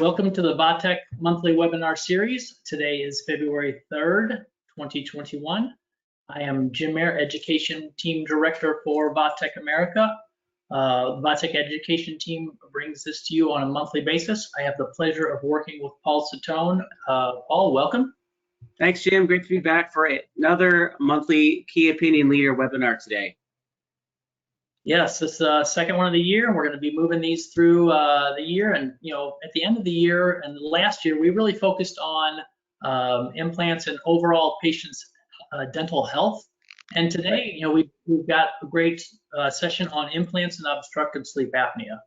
Welcome to the Vatech monthly webinar series. Today is February 3rd, 2021. I am Jim Mayer, Education Team Director for Vatech America. Vatech Education Team brings this to you on a monthly basis. I have the pleasure of working with Paul Satone. Paul, welcome. Thanks, Jim. Great to be back for another monthly Key Opinion Leader webinar today. Yes, this is the second one of the year. We're going to be moving these through the year. And, at the end of the year and last year, we really focused on implants and overall patients' dental health. And today, we've got a great session on implants and obstructive sleep apnea.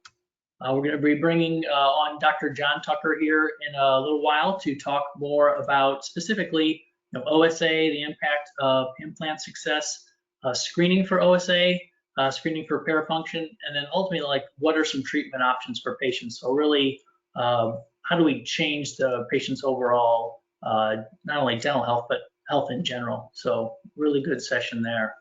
We're going to be bringing on Dr. John Tucker here in a little while to talk more about specifically OSA, the impact of implant success, screening for OSA, screening for parafunction, and then ultimately, what are some treatment options for patients? So really, how do we change the patient's overall, not only dental health, but health in general? So really good session there.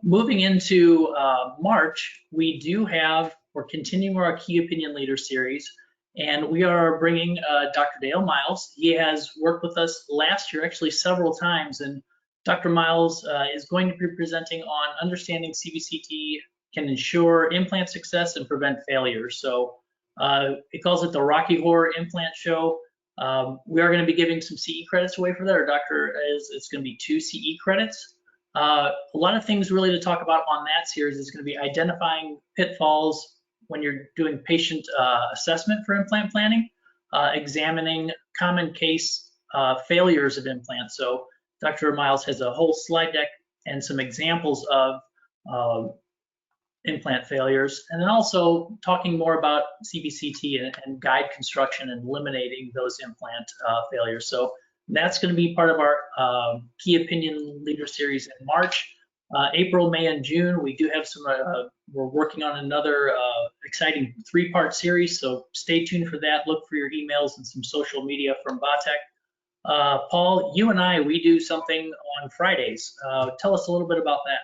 Moving into March, we're continuing our Key Opinion Leader series, and we are bringing Dr. Dale Miles. He has worked with us last year, actually several times, and Dr. Miles is going to be presenting on understanding CBCT can ensure implant success and prevent failures. So he calls it the Rocky Horror Implant Show. We are going to be giving some CE credits away for that. Our doctor it's going to be 2 CE credits. A lot of things really to talk about on that series is going to be identifying pitfalls when you're doing patient assessment for implant planning, examining common case failures of implants. So Dr. Miles has a whole slide deck and some examples of implant failures, and then also talking more about CBCT and guide construction and eliminating those implant failures. So that's going to be part of our Key Opinion Leader series in March. April, May, and June, we do have some, we're working on another exciting 3-part series, so stay tuned for that. Look for your emails and some social media from Vatech. Paul, you and we do something on Fridays. Tell us a little bit about that.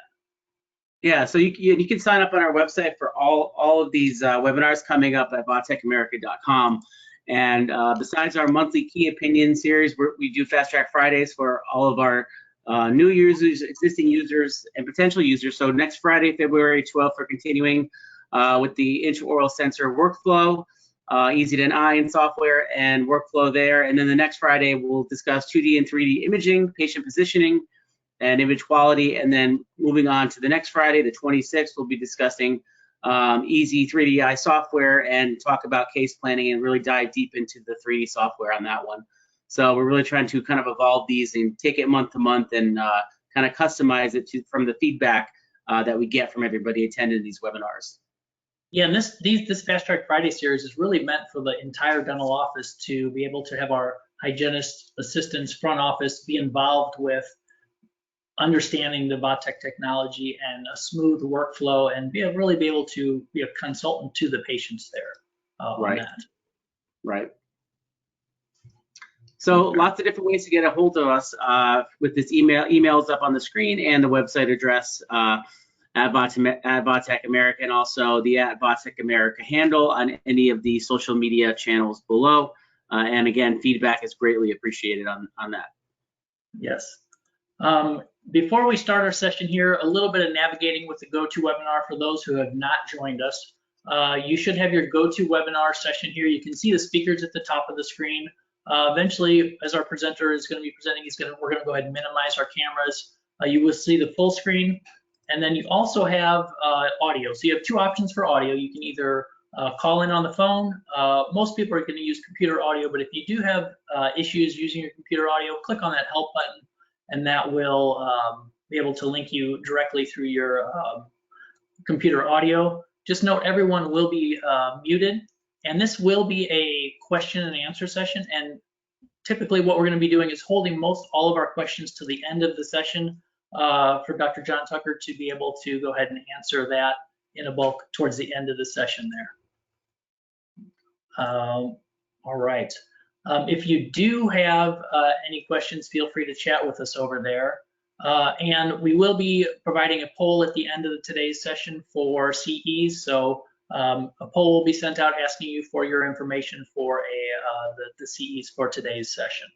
Yeah, so you can sign up on our website for all of these webinars coming up at vatechamerica.com. And besides our monthly Key Opinion series, we do Fast Track Fridays for all of our new users, existing users, and potential users. So next Friday, February 12th, we're continuing with the intraoral sensor workflow. Easy to in software and workflow there. And then the next Friday, we'll discuss 2D and 3D imaging, patient positioning, and image quality. And then moving on to the next Friday, the 26th, we'll be discussing easy 3D eye software and talk about case planning and really dive deep into the 3D software on that one. So we're really trying to kind of evolve these and take it month to month and kind of customize it from the feedback that we get from everybody attending these webinars. Yeah, and this Fast Track Friday series is really meant for the entire dental office to be able to have our hygienist assistants, front office be involved with understanding the Vatech technology and a smooth workflow, and really be able to be a consultant to the patients there on that. Right. So lots of different ways to get a hold of us with this emails up on the screen and the website address at Vatech America, and also the @Vatech America handle on any of the social media channels below. And again, feedback is greatly appreciated on that. Yes. Before we start our session here, a little bit of navigating with the GoToWebinar for those who have not joined us. You should have your GoToWebinar session here. You can see the speakers at the top of the screen. Eventually, as our presenter is going to be presenting, we're going to go ahead and minimize our cameras. You will see the full screen. And then you also have audio. So you have 2 options for audio. You can either call in on the phone. Most people are going to use computer audio, but if you do have issues using your computer audio, click on that help button, and that will be able to link you directly through your computer audio. Just note everyone will be muted, and this will be a question and answer session. And typically what we're going to be doing is holding all of our questions to the end of the session for Dr. John Tucker to be able to go ahead and answer that in a bulk towards the end of the session there. All right. If you do have any questions, feel free to chat with us over there. And we will be providing a poll at the end of today's session for CEs. So A poll will be sent out asking you for your information for the CEs for today's session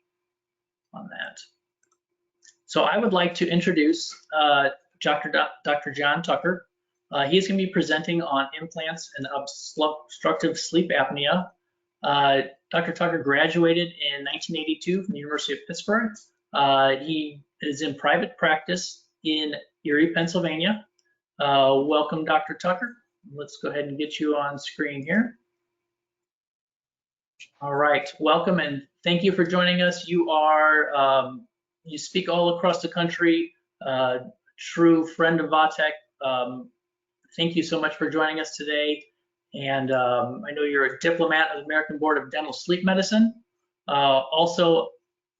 on that. So I would like to introduce Dr. John Tucker. He's going to be presenting on implants and obstructive sleep apnea. Dr. Tucker graduated in 1982 from the University of Pittsburgh. He is in private practice in Erie, Pennsylvania. Welcome, Dr. Tucker. Let's go ahead and get you on screen here. All right, welcome and thank you for joining us. You speak all across the country, true friend of Vatech. Thank you so much for joining us today. And I know you're a diplomat of the American Board of Dental Sleep Medicine, also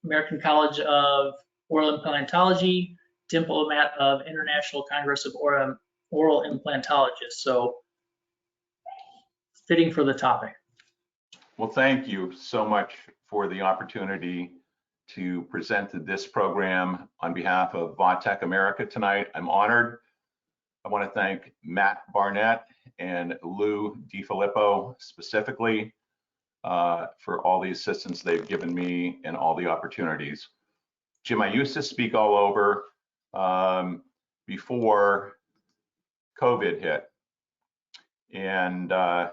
American College of Oral Implantology, diplomat of International Congress of Oral Implantologists. So fitting for the topic. Well, thank you so much for the opportunity to present this program on behalf of Vatech America tonight. I'm honored. I want to thank Matt Barnett and Lou DiFilippo specifically for all the assistance they've given me and all the opportunities. Jim, I used to speak all over before COVID hit, and I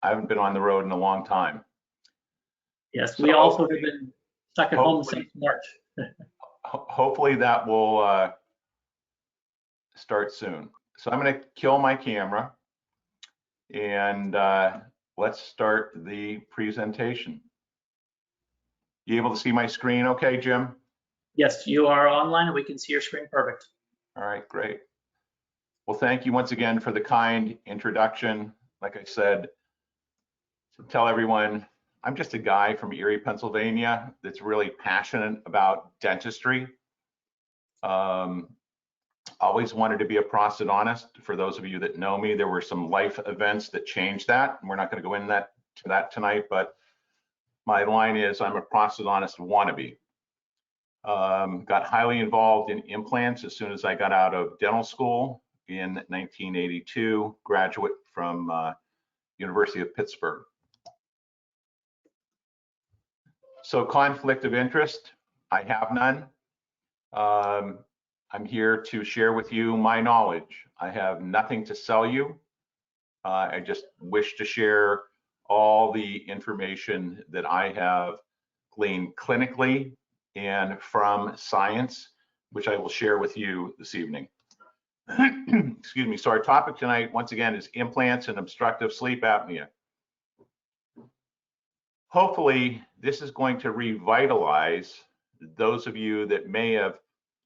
haven't been on the road in a long time. Yes, we also have been stuck at home since March. Hopefully that will start soon. So I'm going to kill my camera and let's start the presentation. You able to see my screen okay, Jim? Yes, you are online and we can see your screen perfect. All right, great. Well, thank you once again for the kind introduction. Like I said, to tell everyone, I'm just a guy from Erie, Pennsylvania that's really passionate about dentistry. Always wanted to be a prosthodontist. For those of you that know me, there were some life events that changed that. And we're not going to go into that tonight, but my line is I'm a prosthodontist wannabe. Got highly involved in implants as soon as I got out of dental school in 1982, graduate from University of Pittsburgh. So conflict of interest, I have none. I'm here to share with you my knowledge. I have nothing to sell you. I just wish to share all the information that I have gleaned clinically and from science, which I will share with you this evening. Excuse me. So our topic tonight, once again, is implants and obstructive sleep apnea. Hopefully, this is going to revitalize those of you that may have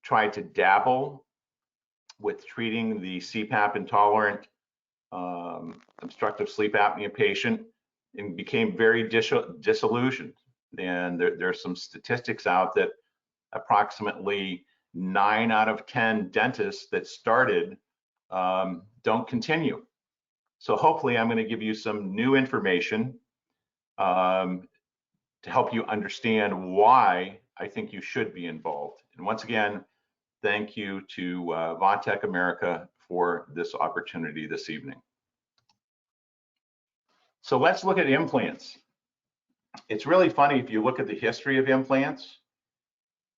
tried to dabble with treating the CPAP intolerant obstructive sleep apnea patient and became very disillusioned. And there's some statistics out that approximately 9 out of 10 dentists that started don't continue. So hopefully I'm going to give you some new information to help you understand why I think you should be involved. And once again, thank you to Vatech America for this opportunity this evening. So let's look at implants. It's really funny if you look at the history of implants,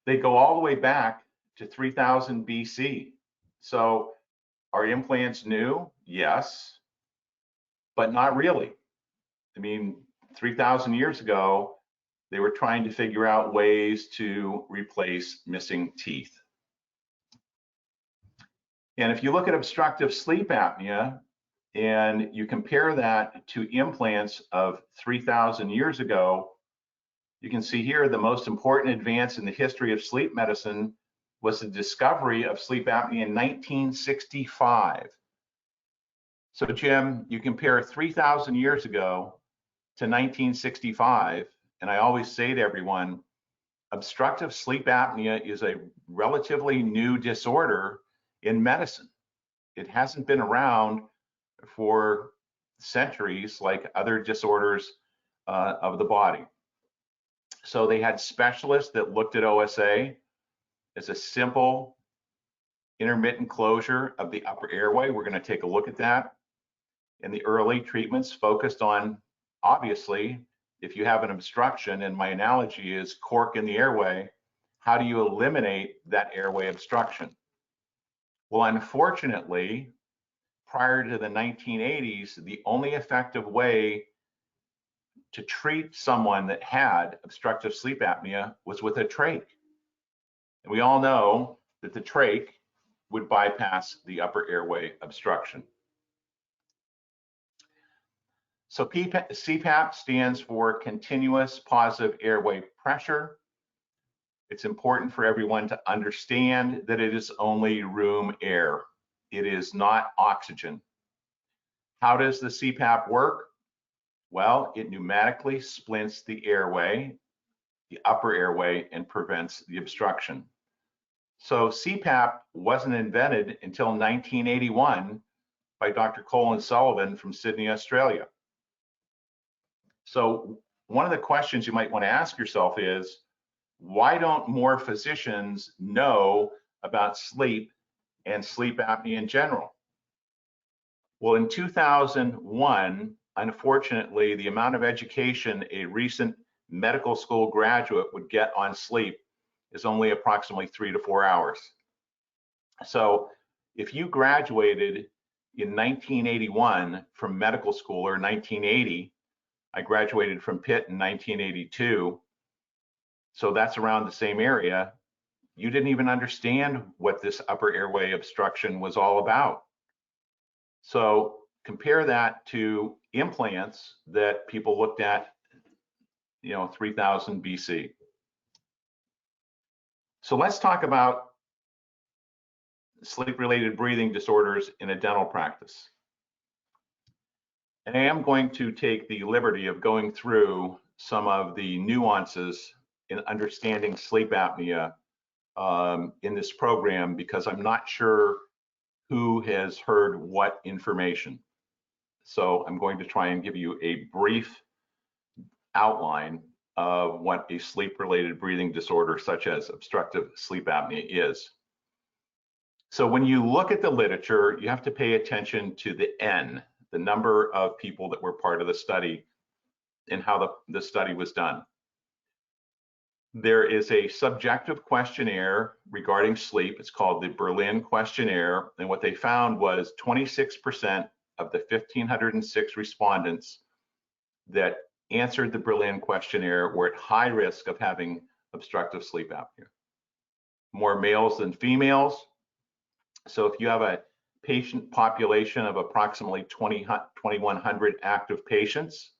they go all the way back to 3000 BC. So are implants new? Yes, but not really. I mean, 3000 years ago, they were trying to figure out ways to replace missing teeth. And if you look at obstructive sleep apnea and you compare that to implants of 3000 years ago, you can see here the most important advance in the history of sleep medicine was the discovery of sleep apnea in 1965. So Jim, you compare 3000 years ago to 1965, and I always say to everyone, obstructive sleep apnea is a relatively new disorder in medicine. It hasn't been around for centuries like other disorders of the body. So they had specialists that looked at OSA as a simple intermittent closure of the upper airway. We're going to take a look at that. And the early treatments focused on, obviously, if you have an obstruction, and my analogy is cork in the airway, how do you eliminate that airway obstruction? Well, unfortunately, prior to the 1980s, the only effective way to treat someone that had obstructive sleep apnea was with a trach. And we all know that the trach would bypass the upper airway obstruction. So CPAP stands for continuous positive airway pressure. It's important for everyone to understand that it is only room air. It is not oxygen. How does the CPAP work? Well, it pneumatically splints the airway, the upper airway, and prevents the obstruction. So CPAP wasn't invented until 1981 by Dr. Colin Sullivan from Sydney, Australia. So one of the questions you might want to ask yourself is, why don't more physicians know about sleep and sleep apnea in general? Well, in 2001, unfortunately, the amount of education a recent medical school graduate would get on sleep is only approximately 3 to 4 hours. So if you graduated in 1981 from medical school, or 1980, I graduated from Pitt in 1982, so that's around the same area, you didn't even understand what this upper airway obstruction was all about. So compare that to implants that people looked at, 3000 BC. So let's talk about sleep-related breathing disorders in a dental practice. And I am going to take the liberty of going through some of the nuances in understanding sleep apnea in this program, because I'm not sure who has heard what information. So I'm going to try and give you a brief outline of what a sleep-related breathing disorder such as obstructive sleep apnea is. So when you look at the literature, you have to pay attention to the N, the number of people that were part of the study, and how the study was done. There is a subjective questionnaire regarding sleep. It's called the Berlin questionnaire. And what they found was 26% of the 1,506 respondents that answered the Berlin questionnaire were at high risk of having obstructive sleep apnea. More males than females. So if you have a patient population of approximately 2,100 active patients,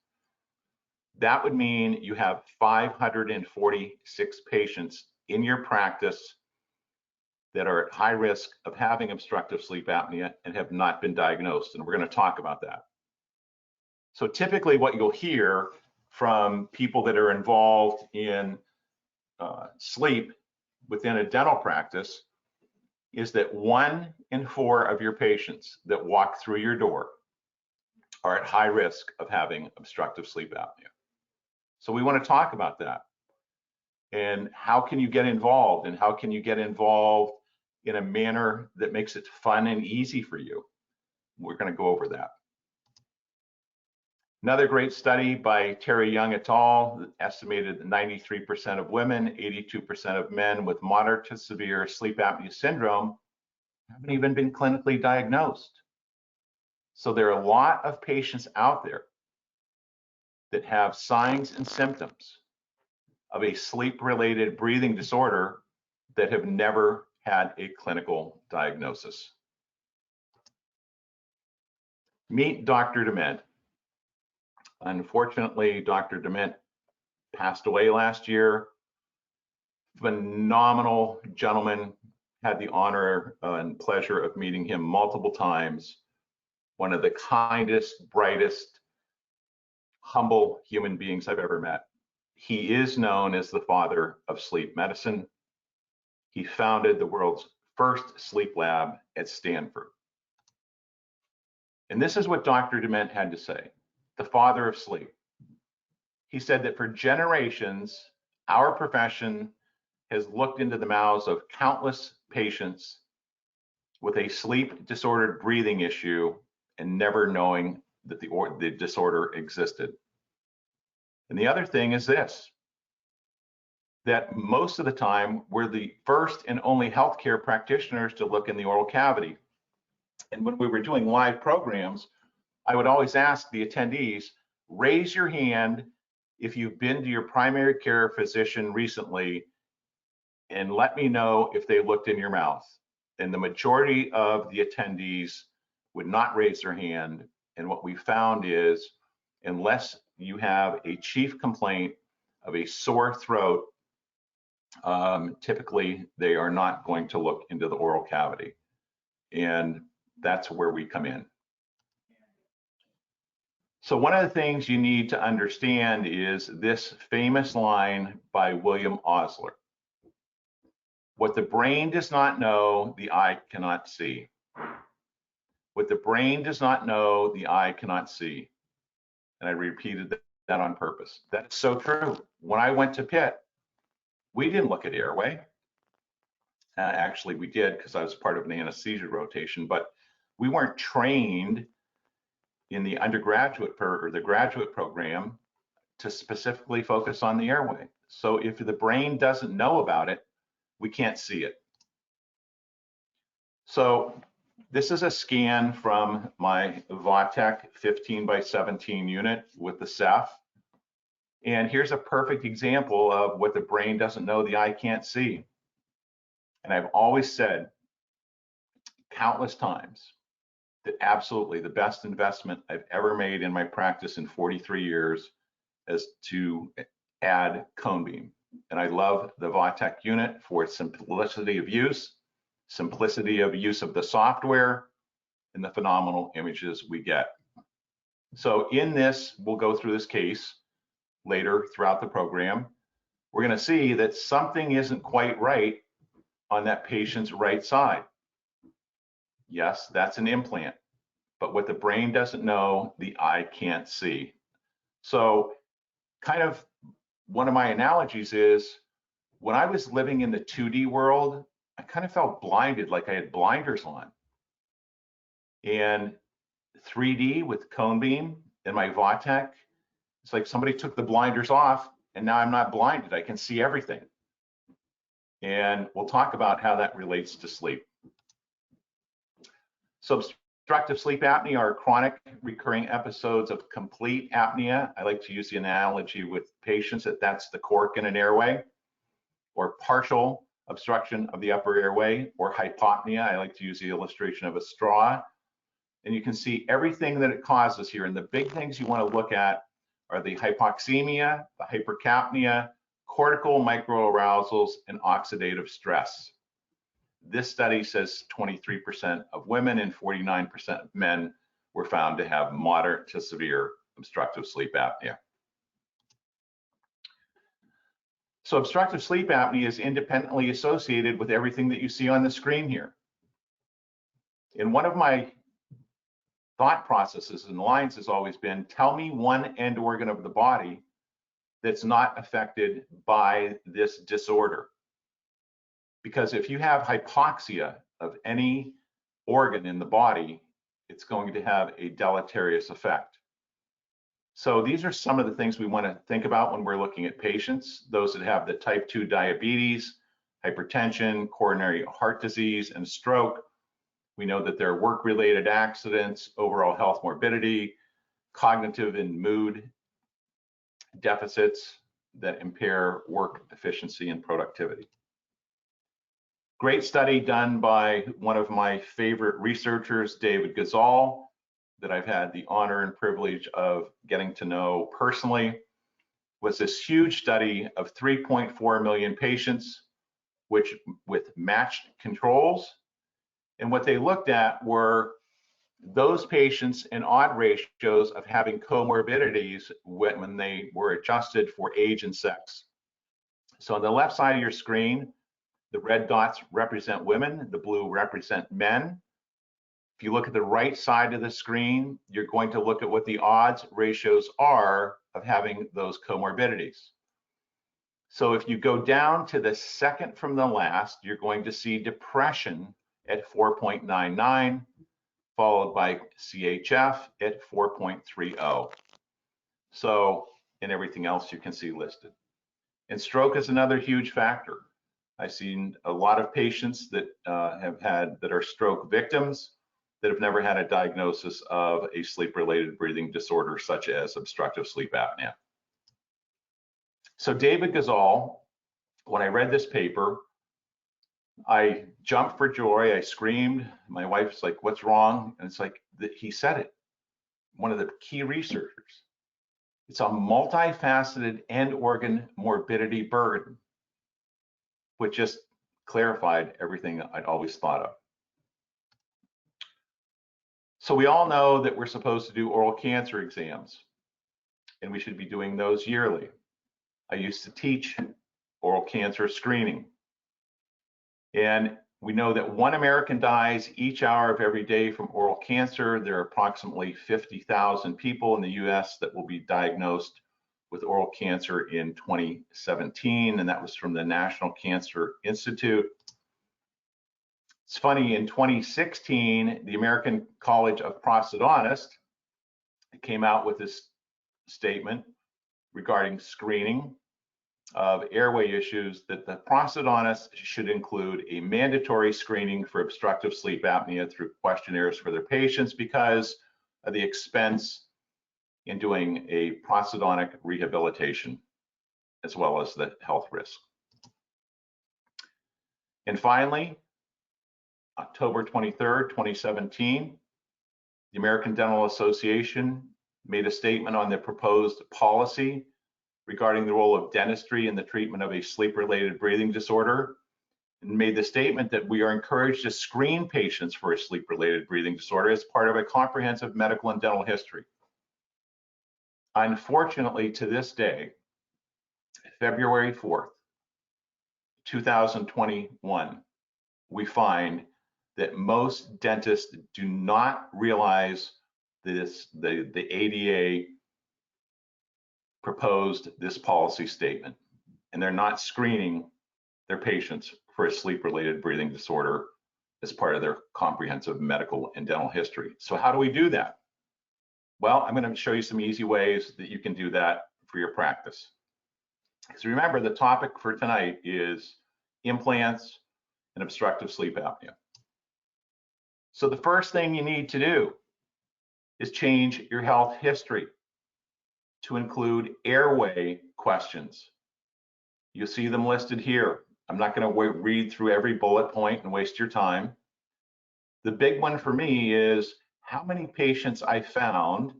that would mean you have 546 patients in your practice that are at high risk of having obstructive sleep apnea and have not been diagnosed. And we're going to talk about that. So typically what you'll hear from people that are involved in sleep within a dental practice is that 1 in 4 of your patients that walk through your door are at high risk of having obstructive sleep apnea. So we want to talk about that. And how can you get involved? And how can you get involved in a manner that makes it fun and easy for you? We're going to go over that. Another great study by Terry Young et al. Estimated that 93% of women, 82% of men with moderate to severe sleep apnea syndrome haven't even been clinically diagnosed. So there are a lot of patients out there that have signs and symptoms of a sleep-related breathing disorder that have never had a clinical diagnosis. Meet Dr. Dement. Unfortunately, Dr. Dement passed away last year. Phenomenal gentleman. Had the honor and pleasure of meeting him multiple times. One of the kindest, brightest, humble human beings I've ever met. He is known as the father of sleep medicine. He founded the world's first sleep lab at Stanford. And this is what Dr. Dement had to say, the father of sleep. He said that for generations, our profession has looked into the mouths of countless patients with a sleep disordered breathing issue and never knowing that the disorder existed. And the other thing is this, that most of the time we're the first and only healthcare practitioners to look in the oral cavity. And when we were doing live programs, I would always ask the attendees, raise your hand if you've been to your primary care physician recently and let me know if they looked in your mouth. And the majority of the attendees would not raise their hand. And what we found is, unless you have a chief complaint of a sore throat, typically they are not going to look into the oral cavity. And that's where we come in. So one of the things you need to understand is this famous line by William Osler. What the brain does not know, the eye cannot see. What the brain does not know, the eye cannot see. And I repeated that on purpose. That's so true. When I went to Pitt, we didn't look at airway. Actually, we did because I was part of an anesthesia rotation, but we weren't trained in the undergraduate or the graduate program to specifically focus on the airway. So if the brain doesn't know about it, we can't see it. So this is a scan from my Vatech 15x17 unit with the Ceph. And here's a perfect example of what the brain doesn't know, the eye can't see. And I've always said countless times that absolutely the best investment I've ever made in my practice in 43 years is to add cone beam. And I love the Vatech unit for its simplicity of use of the software, and the phenomenal images we get. So in this, we'll go through this case later throughout the program. We're going to see that something isn't quite right on that patient's right side. Yes, that's an implant, but what the brain doesn't know, the eye can't see. So kind of one of my analogies is when I was living in the 2D world, I kind of felt blinded, like I had blinders on. And 3D with cone beam and my Vatech, it's like somebody took the blinders off and now I'm not blinded, I can see everything. And we'll talk about how that relates to sleep. So obstructive sleep apnea are chronic recurring episodes of complete apnea. I like to use the analogy with patients that that's the cork in an airway, or partial obstruction of the upper airway, or hypopnea. I like to use the illustration of a straw. And you can see everything that it causes here. And the big things you want to look at are the hypoxemia, the hypercapnia, cortical microarousals, and oxidative stress. This study says 23% of women and 49% of men were found to have moderate to severe obstructive sleep apnea. So obstructive sleep apnea is independently associated with everything that you see on the screen here. And one of my thought processes and lines has always been, tell me one end organ of the body that's not affected by this disorder. Because if you have hypoxia of any organ in the body, it's going to have a deleterious effect. So these are some of the things we want to think about when we're looking at patients, those that have the type 2 diabetes, hypertension, coronary heart disease, and stroke. We know that there are work-related accidents, overall health morbidity, cognitive and mood deficits that impair work efficiency and productivity. Great study done by one of my favorite researchers, David Gazal, that I've had the honor and privilege of getting to know personally, was this huge study of 3.4 million patients, which with matched controls. And what they looked at were those patients in odd ratios of having comorbidities when they were adjusted for age and sex. So on the left side of your screen, the red dots represent women, the blue represent men. If you look at the right side of the screen, you're going to look at what the odds ratios are of having those comorbidities. So if you go down to the second from the last, you're going to see depression at 4.99, followed by CHF at 4.30. So, and everything else you can see listed. And stroke is another huge factor. I've seen a lot of patients that that are stroke victims that have never had a diagnosis of a sleep-related breathing disorder such as obstructive sleep apnea. So David Gazal, when I read this paper, I jumped for joy, I screamed. My wife's like, "What's wrong?" And it's like, he said it, one of the key researchers. It's a multifaceted end organ morbidity burden, which just clarified everything I'd always thought of. So we all know that we're supposed to do oral cancer exams, and we should be doing those yearly. I used to teach oral cancer screening. And we know that 1 American dies each hour of every day from oral cancer. There are approximately 50,000 people in the US that will be diagnosed with oral cancer in 2017, and that was from the National Cancer Institute. It's funny, in 2016, the American College of Prosthodontists came out with this statement regarding screening of airway issues, that the prosthodontists should include a mandatory screening for obstructive sleep apnea through questionnaires for their patients because of the expense in doing a prosthodontic rehabilitation, as well as the health risk. And finally, October 23rd, 2017, the American Dental Association made a statement on the proposed policy regarding the role of dentistry in the treatment of a sleep-related breathing disorder, and made the statement that we are encouraged to screen patients for a sleep-related breathing disorder as part of a comprehensive medical and dental history. Unfortunately, to this day, February 4th, 2021, we find that most dentists do not realize this, the ADA proposed this policy statement, and they're not screening their patients for a sleep-related breathing disorder as part of their comprehensive medical and dental history. So how do we do that? Well, I'm going to show you some easy ways that you can do that for your practice. So remember, the topic for tonight is implants and obstructive sleep apnea. So the first thing you need to do is change your health history to include airway questions. You'll see them listed here. I'm not going to read through every bullet point and waste your time. The big one for me is how many patients I found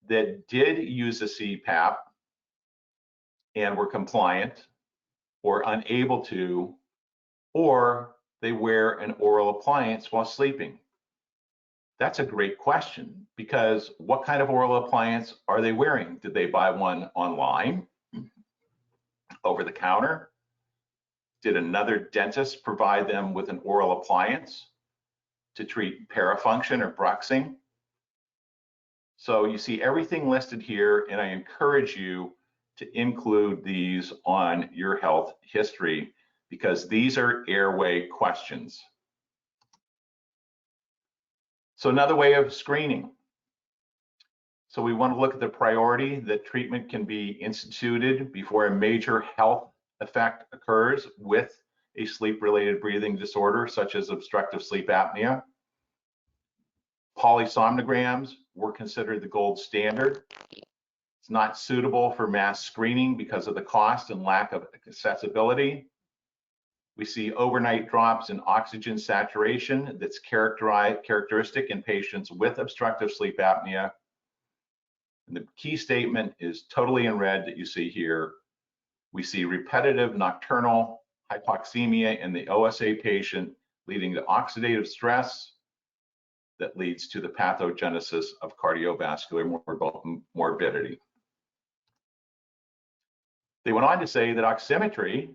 that did use a CPAP and were compliant or unable to, or they wear an oral appliance while sleeping. That's a great question, because what kind of oral appliance are they wearing? Did they buy one online, over the counter? Did another dentist provide them with an oral appliance to treat parafunction or bruxing? So you see everything listed here, and I encourage you to include these on your health history because these are airway questions. So another way of screening. So we want to look at the priority that treatment can be instituted before a major health effect occurs with a sleep-related breathing disorder such as obstructive sleep apnea. Polysomnograms were considered the gold standard. It's not suitable for mass screening because of the cost and lack of accessibility. We see overnight drops in oxygen saturation that's characteristic in patients with obstructive sleep apnea. And the key statement is totally in red that you see here. We see repetitive nocturnal hypoxemia in the OSA patient, leading to oxidative stress that leads to the pathogenesis of cardiovascular morbidity. They went on to say that oximetry,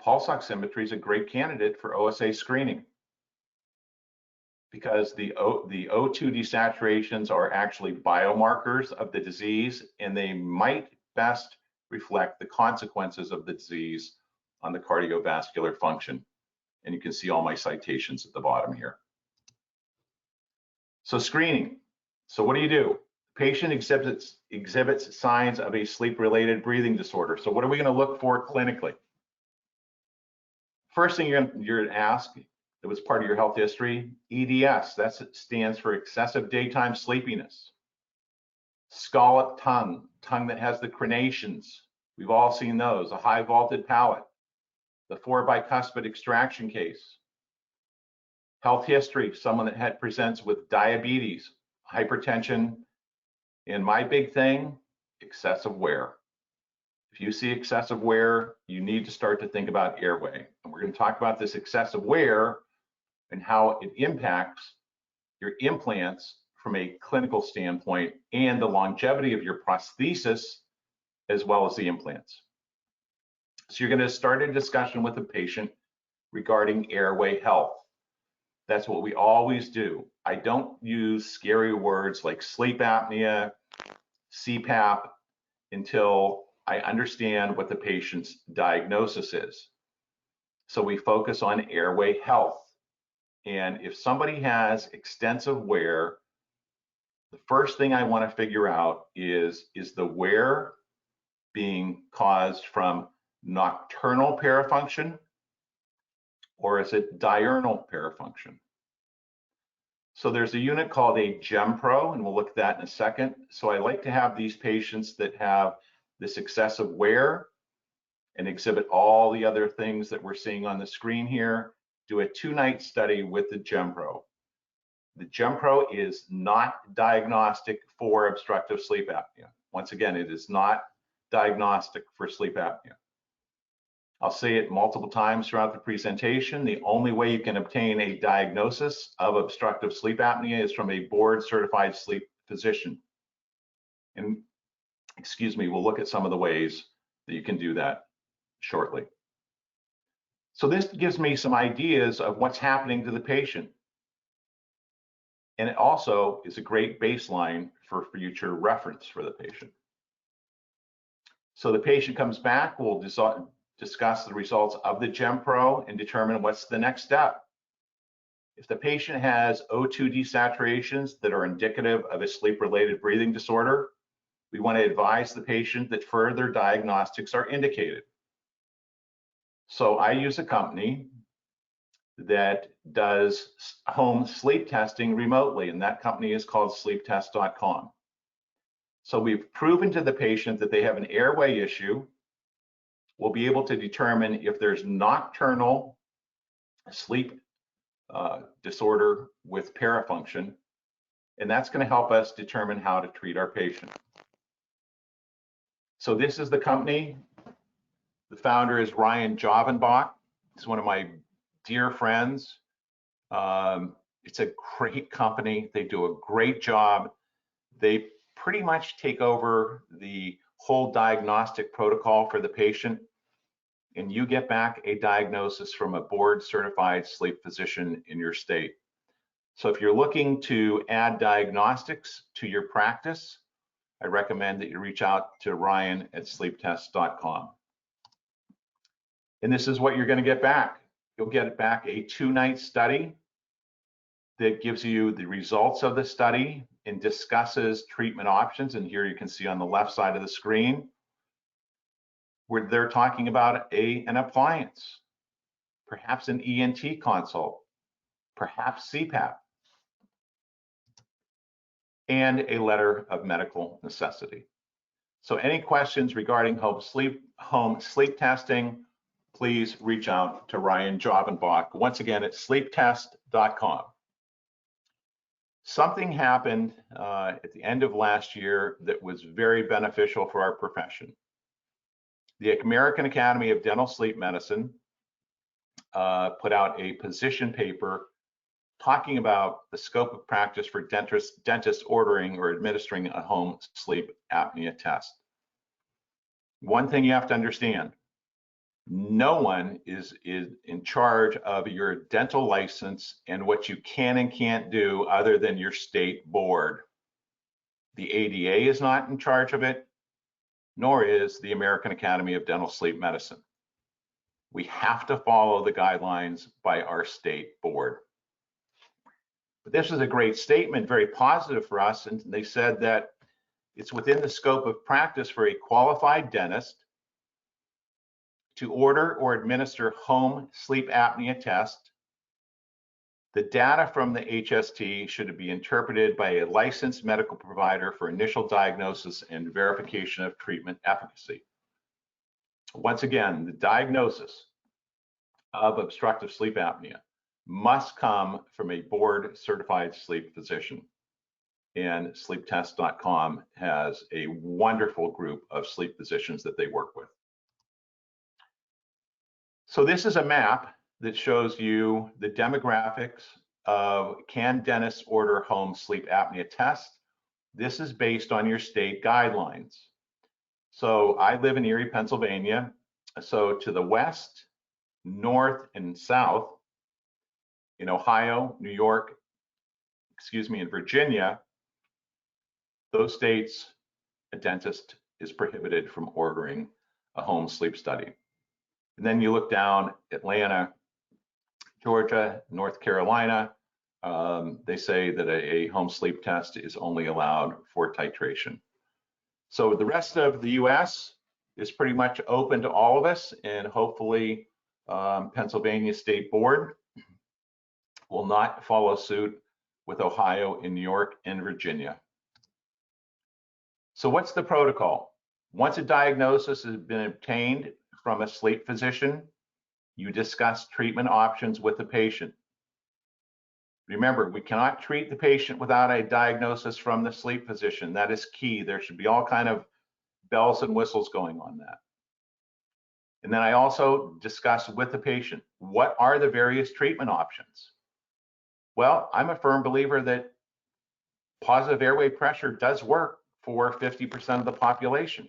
pulse oximetry, is a great candidate for OSA screening because the O2 desaturations are actually biomarkers of the disease, and they might best reflect the consequences of the disease on the cardiovascular function And you can see all my citations at the bottom here. So screening. So what do? Patient exhibits signs of a sleep-related breathing disorder. So what are we going to look for clinically? First thing you're going to ask, that was part of your health history, EDS. That stands for excessive daytime sleepiness. Scalloped tongue, tongue that has the crenations. We've all seen those. A high vaulted palate. The 4 bicuspid extraction case. Health history, someone that presents with diabetes, hypertension, and my big thing, excessive wear. If you see excessive wear, you need to start to think about airway. And we're going to talk about this excessive wear and how it impacts your implants from a clinical standpoint and the longevity of your prosthesis as well as the implants. So you're going to start a discussion with the patient regarding airway health. That's what we always do. I don't use scary words like sleep apnea, CPAP, until I understand what the patient's diagnosis is. So we focus on airway health. And if somebody has extensive wear, the first thing I want to figure out is the wear being caused from nocturnal parafunction, or is it diurnal parafunction? So there's a unit called a GemPro, and we'll look at that in a second. So I like to have these patients that have this excessive wear and exhibit all the other things that we're seeing on the screen here, do a 2-night study with the GemPro. The GemPro is not diagnostic for obstructive sleep apnea. Once again, it is not diagnostic for sleep apnea. I'll say it multiple times throughout the presentation. The only way you can obtain a diagnosis of obstructive sleep apnea is from a board-certified sleep physician. And excuse me, we'll look at some of the ways that you can do that shortly. So this gives me some ideas of what's happening to the patient. And it also is a great baseline for future reference for the patient. So the patient comes back, we'll discuss the results of the GemPro and determine what's the next step. If the patient has O2 desaturations that are indicative of a sleep-related breathing disorder, we want to advise the patient that further diagnostics are indicated. So I use a company that does home sleep testing remotely, and that company is called sleeptest.com. So we've proven to the patient that they have an airway issue. We'll be able to determine if there's nocturnal sleep disorder with parafunction, and that's going to help us determine how to treat our patient. So this is the company. The founder is Ryan Jovenbach. He's one of my dear friends. It's a great company. They do a great job. They pretty much take over the whole diagnostic protocol for the patient, and you get back a diagnosis from a board-certified sleep physician in your state. So if you're looking to add diagnostics to your practice, I recommend that you reach out to Ryan at sleeptest.com. And this is what you're going to get back. You'll get back a 2-night study that gives you the results of the study and discusses treatment options. And here you can see on the left side of the screen where they're talking about an appliance, perhaps an ENT consult, perhaps CPAP, and a letter of medical necessity. So any questions regarding home sleep testing, please reach out to Ryan Jovenbach. Once again, at sleeptest.com. Something happened at the end of last year that was very beneficial for our profession. The American Academy of Dental Sleep Medicine put out a position paper talking about the scope of practice for dentists ordering or administering a home sleep apnea test. One thing you have to understand, no one is in charge of your dental license and what you can and can't do other than your state board. The ADA is not in charge of it, nor is the American Academy of Dental Sleep Medicine. We have to follow the guidelines by our state board. But this is a great statement, very positive for us, and they said that it's within the scope of practice for a qualified dentist to order or administer home sleep apnea test. The data from the HST should be interpreted by a licensed medical provider for initial diagnosis and verification of treatment efficacy. Once again, the diagnosis of obstructive sleep apnea must come from a board certified sleep physician. And sleeptest.com has a wonderful group of sleep physicians that they work with. So this is a map that shows you the demographics of can dentists order home sleep apnea test. This is based on your state guidelines. So I live in Erie, Pennsylvania. So to the west, north, and south, in Ohio, New York, and Virginia, those states, a dentist is prohibited from ordering a home sleep study. And then you look down, Atlanta, Georgia, North Carolina, they say that a home sleep test is only allowed for titration. So the rest of the US is pretty much open to all of us, and hopefully Pennsylvania State Board will not follow suit with Ohio and New York and Virginia. So what's the protocol? Once a diagnosis has been obtained from a sleep physician, you discuss treatment options with the patient. Remember, we cannot treat the patient without a diagnosis from the sleep physician. That is key. There should be all kind of bells and whistles going on that. And then I also discuss with the patient, what are the various treatment options? Well, I'm a firm believer that positive airway pressure does work for 50% of the population.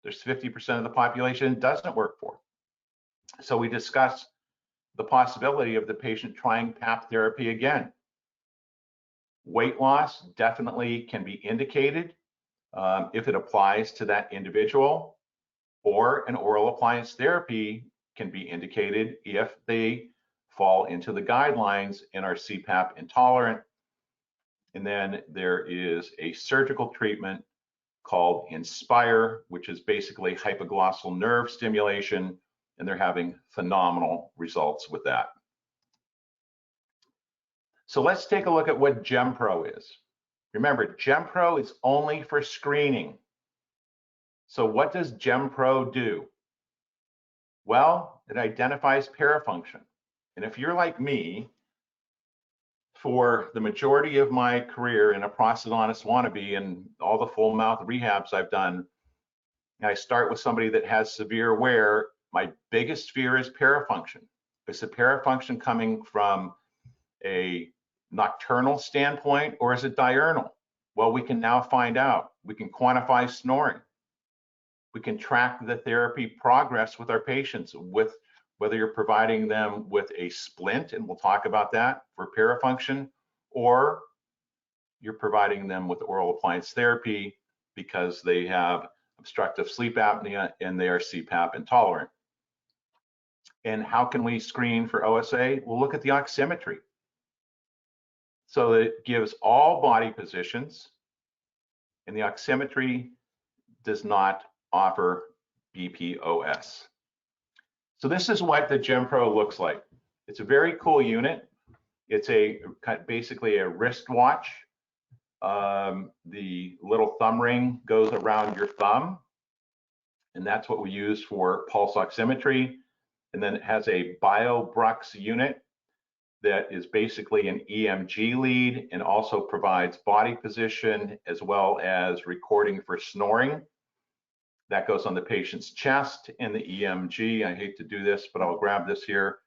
There's 50% of the population it doesn't work for. So we discuss the possibility of the patient trying PAP therapy again. Weight loss definitely can be indicated if it applies to that individual, or an oral appliance therapy can be indicated if they fall into the guidelines and are CPAP intolerant. And then there is a surgical treatment called Inspire, which is basically hypoglossal nerve stimulation, and they're having phenomenal results with that. So let's take a look at what GemPro is. Remember, GemPro is only for screening. So what does GemPro do? Well, it identifies parafunction. And if you're like me, for the majority of my career in a prosthodontist wannabe and all the full mouth rehabs I've done, I start with somebody that has severe wear. My biggest fear is parafunction. Is the parafunction coming from a nocturnal standpoint, or is it diurnal? Well, we can now find out. We can quantify snoring. We can track the therapy progress with our patients, with whether you're providing them with a splint, and we'll talk about that for parafunction, or you're providing them with oral appliance therapy because they have obstructive sleep apnea and they are CPAP intolerant. And how can we screen for OSA? We'll look at the oximetry. So it gives all body positions, and the oximetry does not offer BPOS. So this is what the GemPro looks like. It's a very cool unit. It's basically a wristwatch. The little thumb ring goes around your thumb, and that's what we use for pulse oximetry. And then it has a BioBrux unit that is basically an EMG lead and also provides body position as well as recording for snoring. That goes on the patient's chest and the EMG. I hate to do this, but I'll grab this here.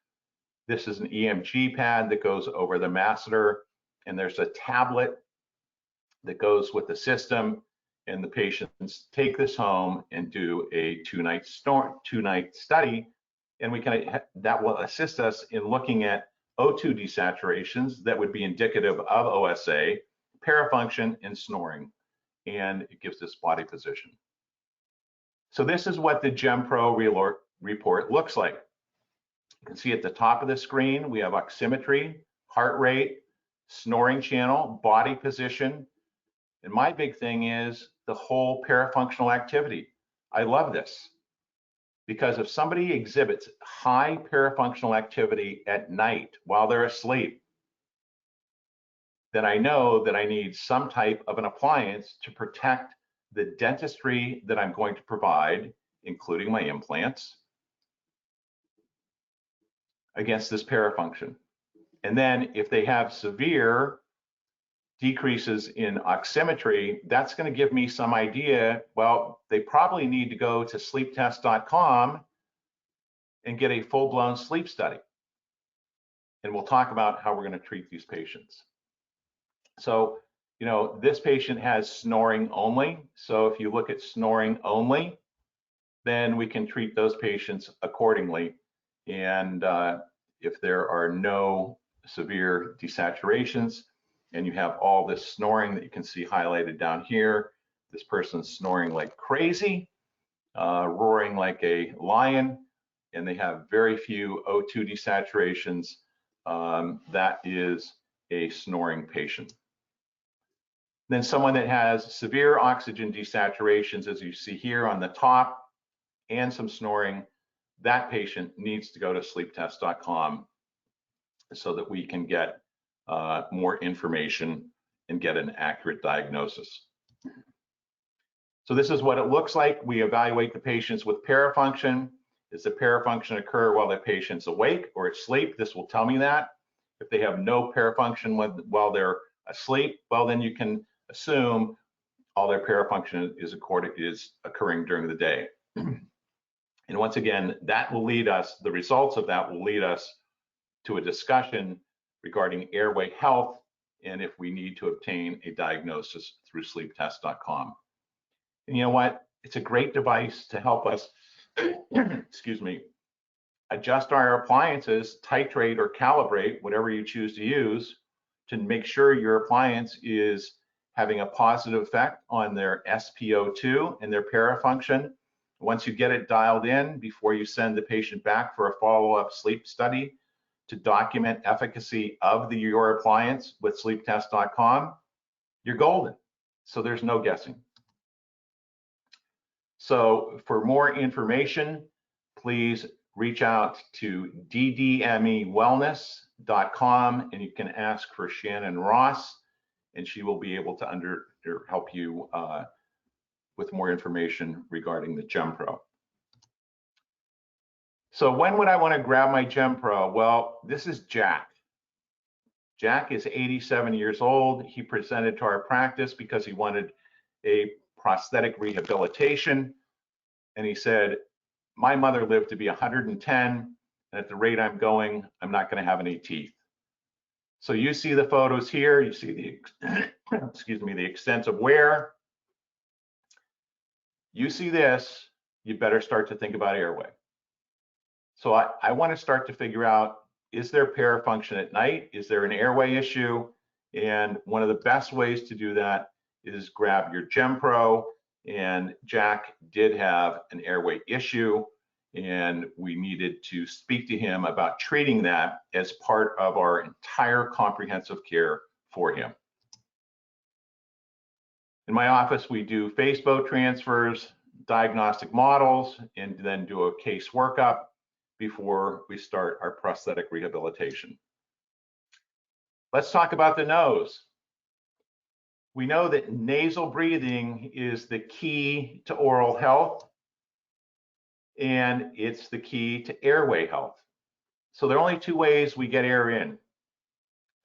This is an EMG pad that goes over the masseter, and there's a tablet that goes with the system, and the patients take this home and do a two-night study, and that will assist us in looking at O2 desaturations that would be indicative of OSA, parafunction, and snoring, and it gives us body position. So this is what the GemPro report looks like. You can see at the top of the screen, we have oximetry, heart rate, snoring channel, body position. And my big thing is the whole parafunctional activity. I love this because if somebody exhibits high parafunctional activity at night while they're asleep, then I know that I need some type of an appliance to protect the dentistry that I'm going to provide, including my implants, against this parafunction. And then if they have severe decreases in oximetry, that's going to give me some idea, well, they probably need to go to sleeptest.com and get a full-blown sleep study. And we'll talk about how we're going to treat these patients. So, you know, this patient has snoring only. So if you look at snoring only, then we can treat those patients accordingly. And if there are no severe desaturations and you have all this snoring that you can see highlighted down here, this person's snoring like crazy, roaring like a lion, and they have very few O2 desaturations, that is a snoring patient. Then someone that has severe oxygen desaturations, as you see here on the top, and some snoring, that patient needs to go to sleeptest.com so that we can get more information and get an accurate diagnosis. So this is what it looks like. We evaluate the patients with parafunction. Does the parafunction occur while the patient's awake or asleep? This will tell me that. If they have no parafunction while they're asleep, well, then you can assume all their parafunction is occurring during the day. And once again, that will lead us, the results of that will lead us to a discussion regarding airway health and if we need to obtain a diagnosis through sleeptest.com. And you know what? It's a great device to help us, excuse me, adjust our appliances, titrate or calibrate, whatever you choose to use, to make sure your appliance is having a positive effect on their SpO2 and their parafunction. Once you get it dialed in, before you send the patient back for a follow-up sleep study to document efficacy of your appliance with sleeptest.com, you're golden. So there's no guessing. So for more information, please reach out to ddmewellness.com and you can ask for Shannon Ross, and she will be able to help you with more information regarding the GemPro. So when would I want to grab my GemPro? Well, this is Jack. Jack is 87 years old. He presented to our practice because he wanted a prosthetic rehabilitation. And he said, my mother lived to be 110, and at the rate I'm going, I'm not going to have any teeth. So you see the photos here, you see the, excuse me, the extensive wear. You see this, you better start to think about airway. So I want to start to figure out, is there parafunction at night? Is there an airway issue? And one of the best ways to do that is grab your GemPro. And Jack did have an airway issue, and we needed to speak to him about treating that as part of our entire comprehensive care for him. In my office, we do Facebook transfers, diagnostic models, and then do a case workup before we start our prosthetic rehabilitation. Let's talk about the nose. We know that nasal breathing is the key to oral health, and it's the key to airway health. So there are only two ways we get air in,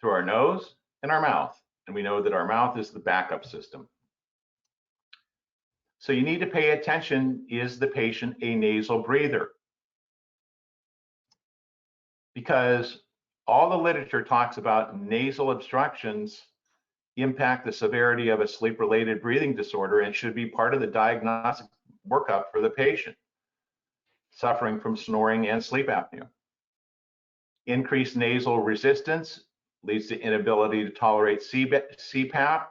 through our nose and our mouth. And we know that our mouth is the backup system. So you need to pay attention, is the patient a nasal breather? Because all the literature talks about nasal obstructions impact the severity of a sleep-related breathing disorder and should be part of the diagnostic workup for the patient suffering from snoring and sleep apnea. Increased nasal resistance leads to inability to tolerate CPAP,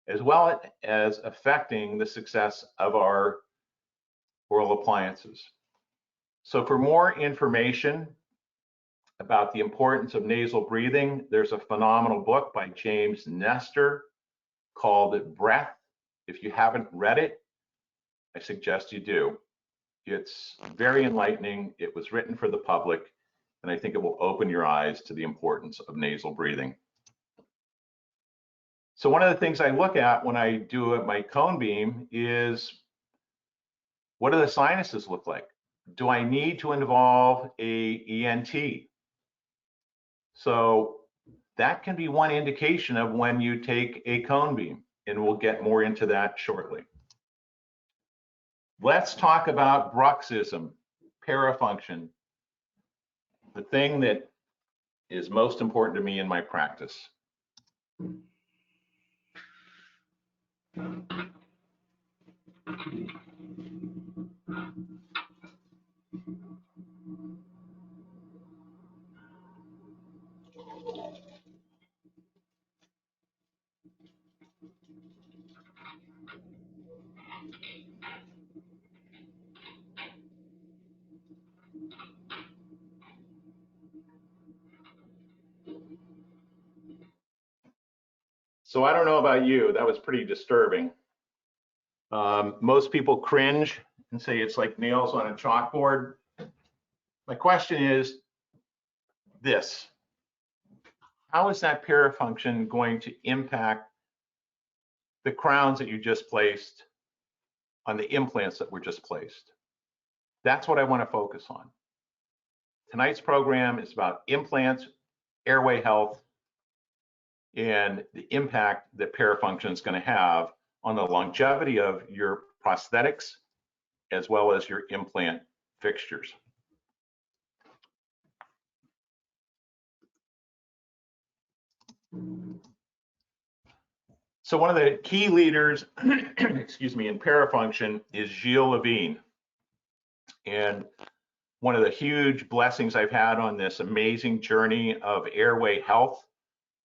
as well as affecting the success of our oral appliances. So for more information about the importance of nasal breathing, there's a phenomenal book by James Nestor called Breath. If you haven't read it, I suggest you do. It's very enlightening. It was written for the public, and I think it will open your eyes to the importance of nasal breathing. So one of the things I look at when I do my cone beam is, what do the sinuses look like? Do I need to involve a ENT? So that can be one indication of when you take a cone beam, and we'll get more into that shortly. Let's talk about bruxism, parafunction, the thing that is most important to me in my practice. So I don't know about you, that was pretty disturbing. Most people cringe and say it's like nails on a chalkboard. My question is this: how is that parafunction going to impact the crowns that you just placed on the implants that were just placed? That's what I want to focus on. Tonight's program is about implants, airway health, and the impact that parafunction is going to have on the longevity of your prosthetics as well as your implant fixtures. So one of the key leaders, excuse me, in parafunction is Gilles Levine. And one of the huge blessings I've had on this amazing journey of airway health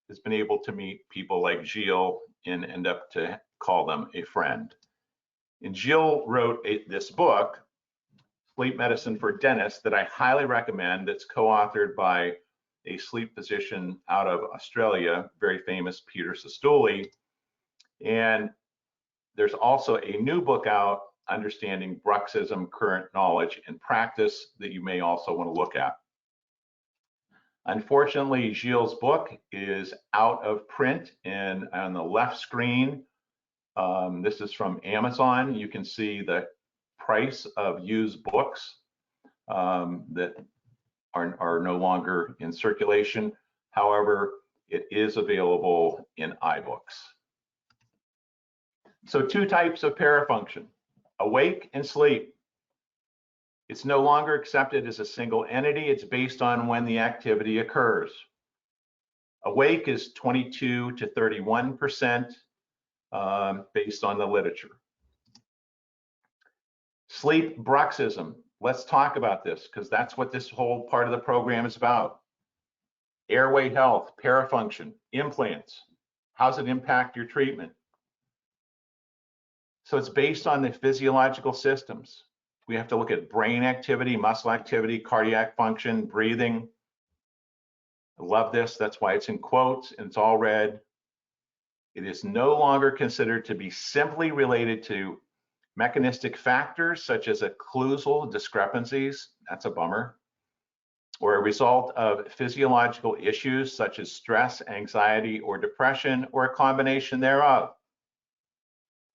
has been able to meet people like Gilles and end up to call them a friend. And Gilles wrote this book, Sleep Medicine for Dentists, that I highly recommend. That's co-authored by a sleep physician out of Australia, very famous Peter Sestuli. And there's also a new book out, Understanding Bruxism, Current Knowledge and Practice, that you may also want to look at. Unfortunately, Gilles' book is out of print, and on the left screen, this is from Amazon. You can see the price of used books that are no longer in circulation. However, it is available in iBooks. So two types of parafunction, awake and sleep. It's no longer accepted as a single entity. It's based on when the activity occurs. Awake is 22 to 31% based on the literature. Sleep bruxism. Let's talk about this because that's what this whole part of the program is about. Airway health, parafunction, implants. How does it impact your treatment? So it's based on the physiological systems. We have to look at brain activity, muscle activity, cardiac function, breathing. I love this. That's why it's in quotes and it's all red. It is no longer considered to be simply related to mechanistic factors such as occlusal discrepancies. That's a bummer. Or a result of physiological issues such as stress, anxiety, or depression, or a combination thereof.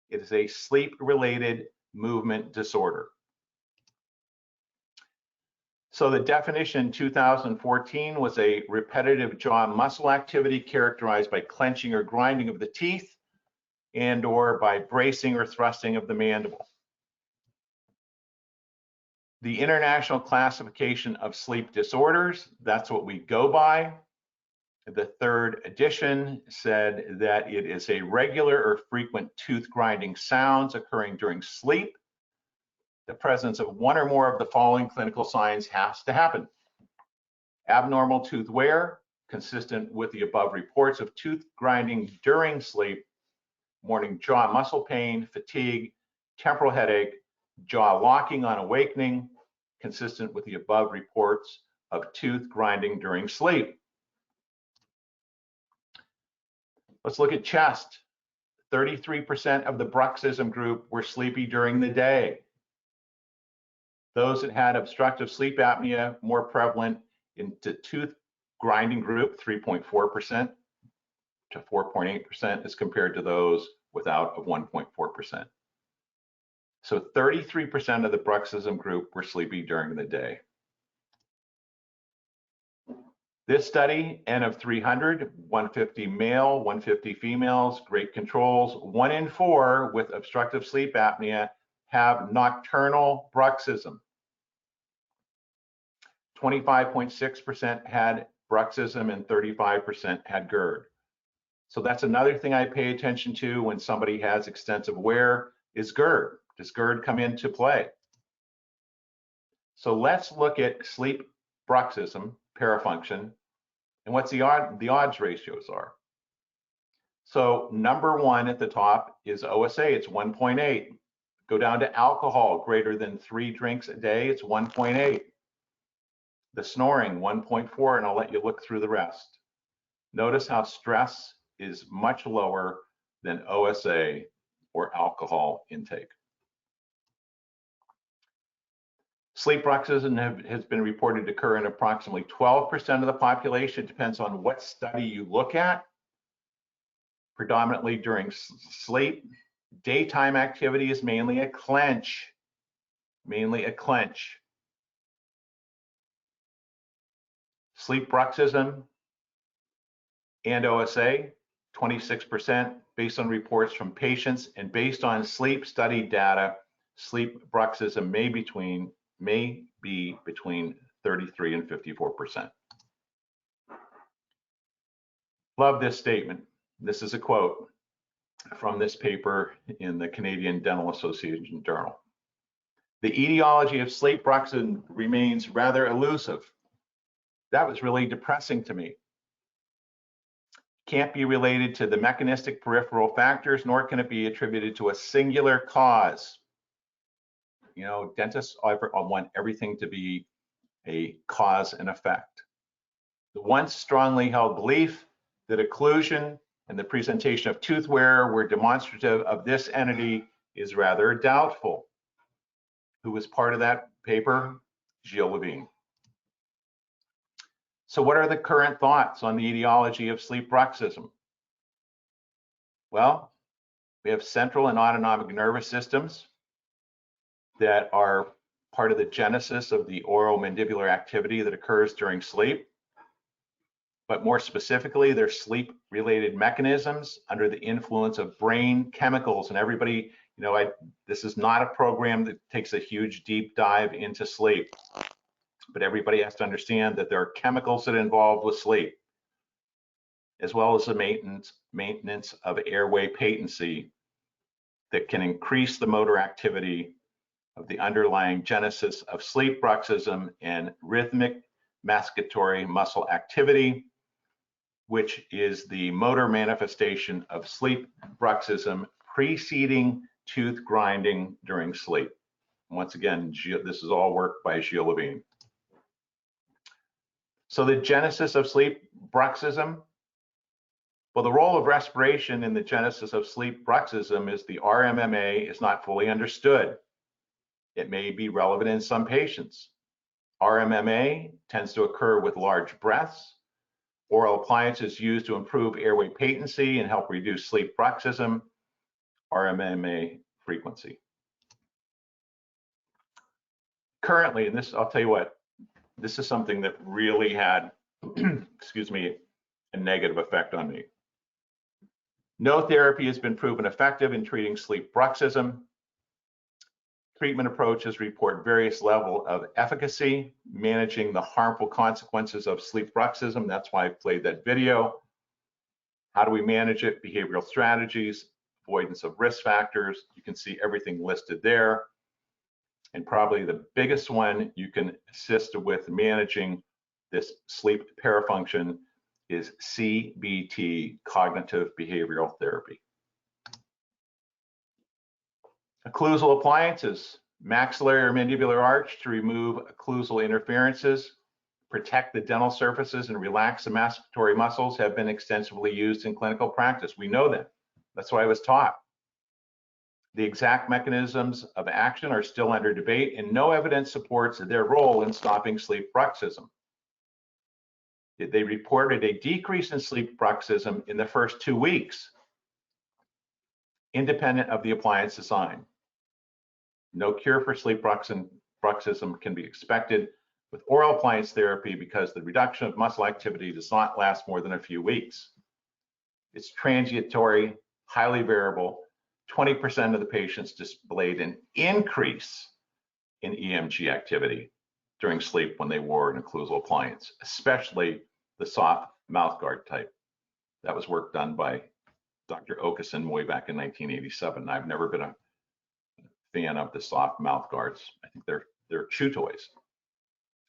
It is a sleep-related movement disorder. So the definition in 2014 was a repetitive jaw muscle activity characterized by clenching or grinding of the teeth and or by bracing or thrusting of the mandible. The International Classification of Sleep Disorders, that's what we go by. The third edition said that it is a regular or frequent tooth grinding sounds occurring during sleep. The presence of one or more of the following clinical signs has to happen. Abnormal tooth wear, consistent with the above reports of tooth grinding during sleep, morning jaw muscle pain, fatigue, temporal headache, jaw locking on awakening, consistent with the above reports of tooth grinding during sleep. Let's look at chest. 33% of the bruxism group were sleepy during the day. Those that had obstructive sleep apnea, more prevalent in the tooth grinding group, 3.4% to 4.8% as compared to those without, of 1.4%. So 33% of the bruxism group were sleepy during the day. This study, N of 300, 150 male, 150 females, great controls. 1 in 4 with obstructive sleep apnea have nocturnal bruxism. 25.6% had bruxism and 35% had GERD. So that's another thing I pay attention to when somebody has extensive wear is GERD. Does GERD come into play? So let's look at sleep bruxism, parafunction, and what's the odds ratios are. So number 1 at the top is OSA, it's 1.8. Go down to alcohol, greater than 3 drinks a day, it's 1.8. The snoring, 1.4, and I'll let you look through the rest. Notice how stress is much lower than OSA or alcohol intake. Sleep bruxism has been reported to occur in approximately 12% of the population. It depends on what study you look at. Predominantly during sleep. Daytime activity is mainly a clench. Sleep bruxism and OSA, 26% based on reports from patients, and based on sleep study data, sleep bruxism may be between 33 and 54%. Love this statement. This is a quote from this paper in the Canadian Dental Association Journal. The etiology of sleep bruxism remains rather elusive. That was really depressing to me. Can't be related to the mechanistic peripheral factors, nor can it be attributed to a singular cause. You know, dentists want everything to be a cause and effect. The once strongly held belief that occlusion and the presentation of tooth wear were demonstrative of this entity is rather doubtful. Who was part of that paper? Gilles Levine. So what are the current thoughts on the etiology of sleep bruxism? Well, we have central and autonomic nervous systems that are part of the genesis of the oromandibular activity that occurs during sleep. But more specifically, they're sleep-related mechanisms under the influence of brain chemicals. And everybody, you know, this is not a program that takes a huge deep dive into sleep. But everybody has to understand that there are chemicals that are involved with sleep, as well as the maintenance of airway patency that can increase the motor activity of the underlying genesis of sleep bruxism and rhythmic mascatory muscle activity, which is the motor manifestation of sleep bruxism preceding tooth grinding during sleep. Once again, this is all work by Gilles Levine. So the genesis of sleep bruxism. Well, the role of respiration in the genesis of sleep bruxism is the RMMA is not fully understood. It may be relevant in some patients. RMMA tends to occur with large breaths. Oral appliances used to improve airway patency and help reduce sleep bruxism, RMMA frequency. Currently, and this, I'll tell you what, this is something that really had, excuse me, a negative effect on me. No therapy has been proven effective in treating sleep bruxism. Treatment approaches report various levels of efficacy, managing the harmful consequences of sleep bruxism. That's why I played that video. How do we manage it? Behavioral strategies, avoidance of risk factors. You can see everything listed there. And probably the biggest one you can assist with managing this sleep parafunction is CBT, cognitive behavioral therapy. Occlusal appliances, maxillary or mandibular arch to remove occlusal interferences, protect the dental surfaces and relax the masturbatory muscles have been extensively used in clinical practice. We know that. That's what I was taught. The exact mechanisms of action are still under debate, and no evidence supports their role in stopping sleep bruxism. They reported a decrease in sleep bruxism in the first 2 weeks, independent of the appliance design. No cure for sleep bruxism can be expected with oral appliance therapy because the reduction of muscle activity does not last more than a few weeks. It's transitory, highly variable. 20% of the patients displayed an increase in EMG activity during sleep when they wore an occlusal appliance, especially the soft mouthguard type. That was work done by Dr. Okeson way back in 1987. I've never been a fan of the soft mouthguards. I think they're chew toys.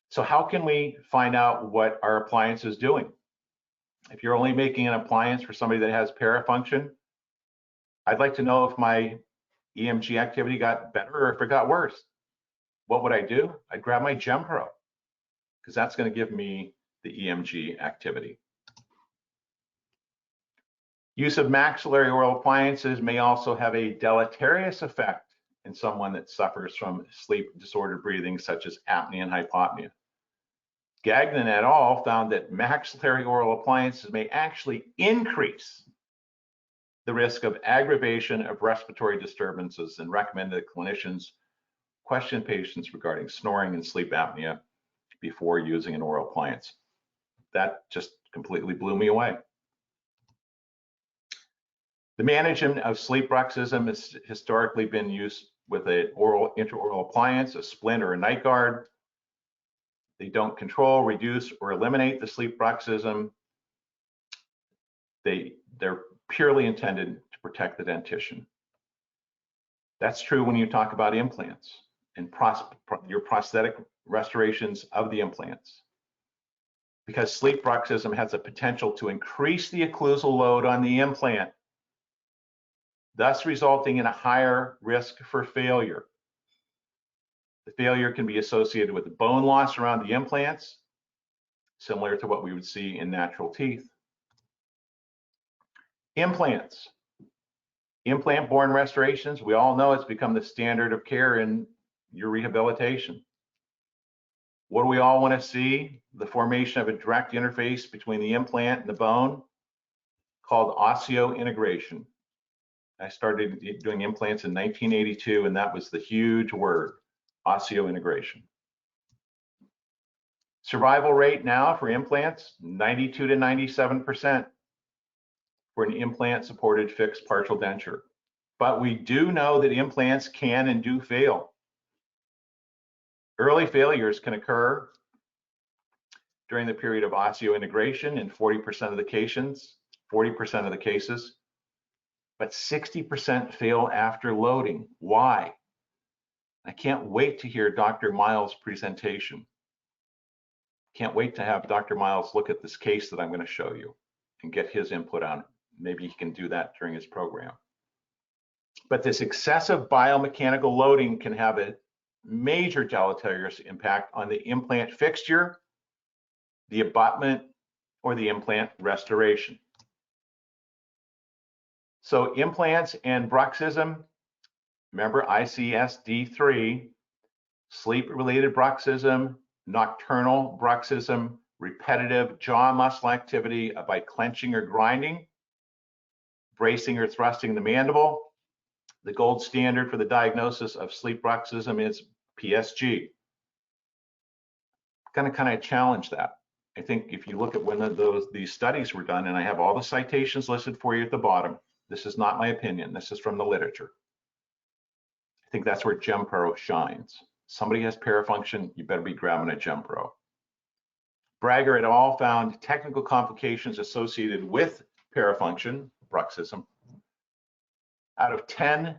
So how can we find out what our appliance is doing? If you're only making an appliance for somebody that has parafunction, I'd like to know if my EMG activity got better or if it got worse. What would I do? I'd grab my GemPro, because that's going to give me the EMG activity. Use of maxillary oral appliances may also have a deleterious effect in someone that suffers from sleep disordered breathing, such as apnea and hypopnea. Gagnon et al. Found that maxillary oral appliances may actually increase the risk of aggravation of respiratory disturbances and recommended that clinicians question patients regarding snoring and sleep apnea before using an oral appliance. That just completely blew me away. The management of sleep bruxism has historically been used with an intraoral appliance, a splint or a night guard. They don't control, reduce, or eliminate the sleep bruxism. They're purely intended to protect the dentition. That's true when you talk about implants and your prosthetic restorations of the implants. Because sleep bruxism has a potential to increase the occlusal load on the implant, thus resulting in a higher risk for failure. The failure can be associated with bone loss around the implants, similar to what we would see in natural teeth. Implants. Implant-borne restorations, we all know it's become the standard of care in your rehabilitation. What do we all want to see? The formation of a direct interface between the implant and the bone, called osseointegration. I started doing implants in 1982, and that was the huge word, osseointegration. Survival rate now for implants, 92 to 97% for an implant-supported fixed partial denture. But we do know that implants can and do fail. Early failures can occur during the period of osseointegration in 40% of the cases, but 60% fail after loading. Why? I can't wait to hear Dr. Miles' presentation. Can't wait to have Dr. Miles look at this case that I'm going to show you and get his input on it. Maybe he can do that during his program. But this excessive biomechanical loading can have a major deleterious impact on the implant fixture, the abutment, or the implant restoration. So implants and bruxism, remember ICSD3, sleep-related bruxism, nocturnal bruxism, repetitive jaw muscle activity by clenching or grinding, bracing or thrusting the mandible. The gold standard for the diagnosis of sleep bruxism is PSG. Kind of challenge that. I think if you look at when these studies were done, and I have all the citations listed for you at the bottom, this is not my opinion, this is from the literature. I think that's where GemPro shines. Somebody has parafunction, you better be grabbing a GemPro. Bragger et al. Found technical complications associated with parafunction, bruxism. Out of 10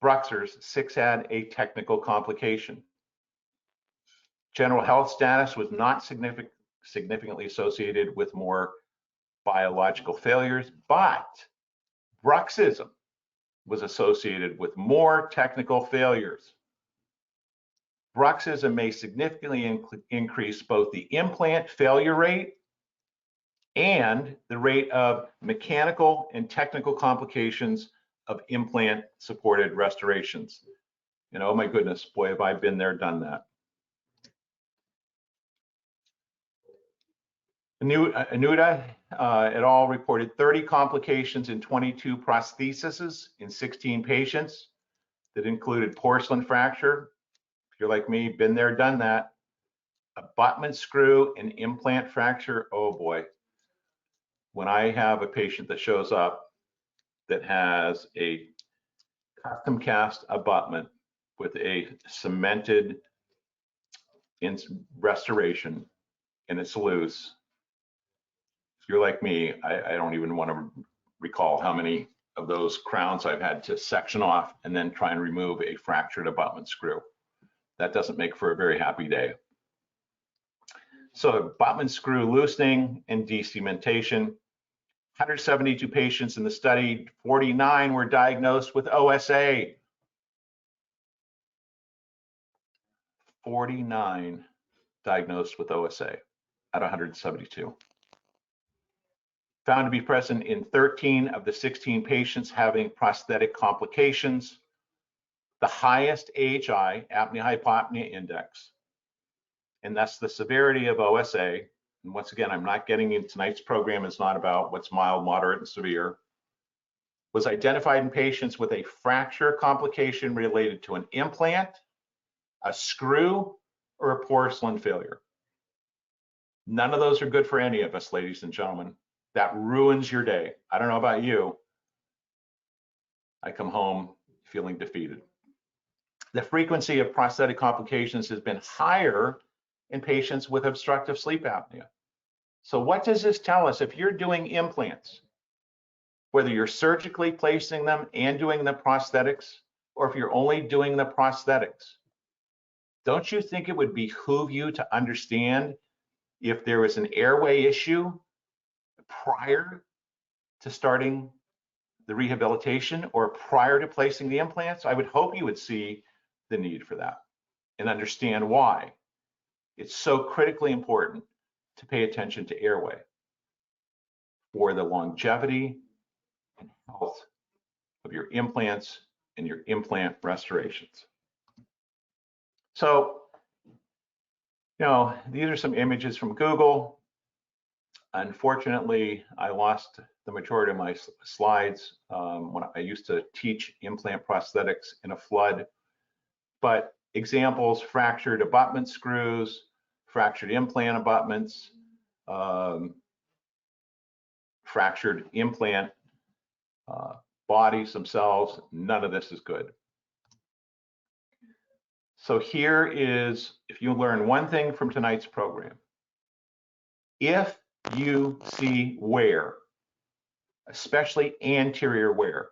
bruxers, 6 had a technical complication. General health status was not significantly associated with more biological failures, but bruxism was associated with more technical failures. bruxism may significantly increase both the implant failure rate and the rate of mechanical and technical complications of implant supported restorations. And oh my goodness, boy, have I been there, done that. Anuda et al. Reported 30 complications in 22 prostheses in 16 patients that included porcelain fracture. If you're like me, been there, done that. Abutment screw and implant fracture, oh boy. When I have a patient that shows up that has a custom cast abutment with a cemented restoration and it's loose, if you're like me, I don't even want to recall how many of those crowns I've had to section off and then try and remove a fractured abutment screw. That doesn't make for a very happy day. So abutment screw loosening and decementation. 172 patients in the study, 49 were diagnosed with OSA. 49 diagnosed with OSA out of 172. Found to be present in 13 of the 16 patients having prosthetic complications. The highest AHI, apnea-hypopnea index, and that's the severity of OSA. And once again, I'm not getting in, tonight's program is not about what's mild, moderate, and severe, was identified in patients with a fracture complication related to an implant, a screw, or a porcelain failure. None of those are good for any of us, ladies and gentlemen. That ruins your day. I don't know about you. I come home feeling defeated. The frequency of prosthetic complications has been higher in patients with obstructive sleep apnea. So what does this tell us? If you're doing implants, whether you're surgically placing them and doing the prosthetics, or if you're only doing the prosthetics, don't you think it would behoove you to understand if there was an airway issue prior to starting the rehabilitation or prior to placing the implants? I would hope you would see the need for that and understand why. It's so critically important to pay attention to airway for the longevity and health of your implants and your implant restorations. So, you know, these are some images from Google. Unfortunately, I lost the majority of my slides when I used to teach implant prosthetics in a flood. But examples: fractured abutment screws, fractured implant abutments, fractured implant bodies themselves. None of this is good. So here is, if you learn one thing from tonight's program, if you see wear, especially anterior wear,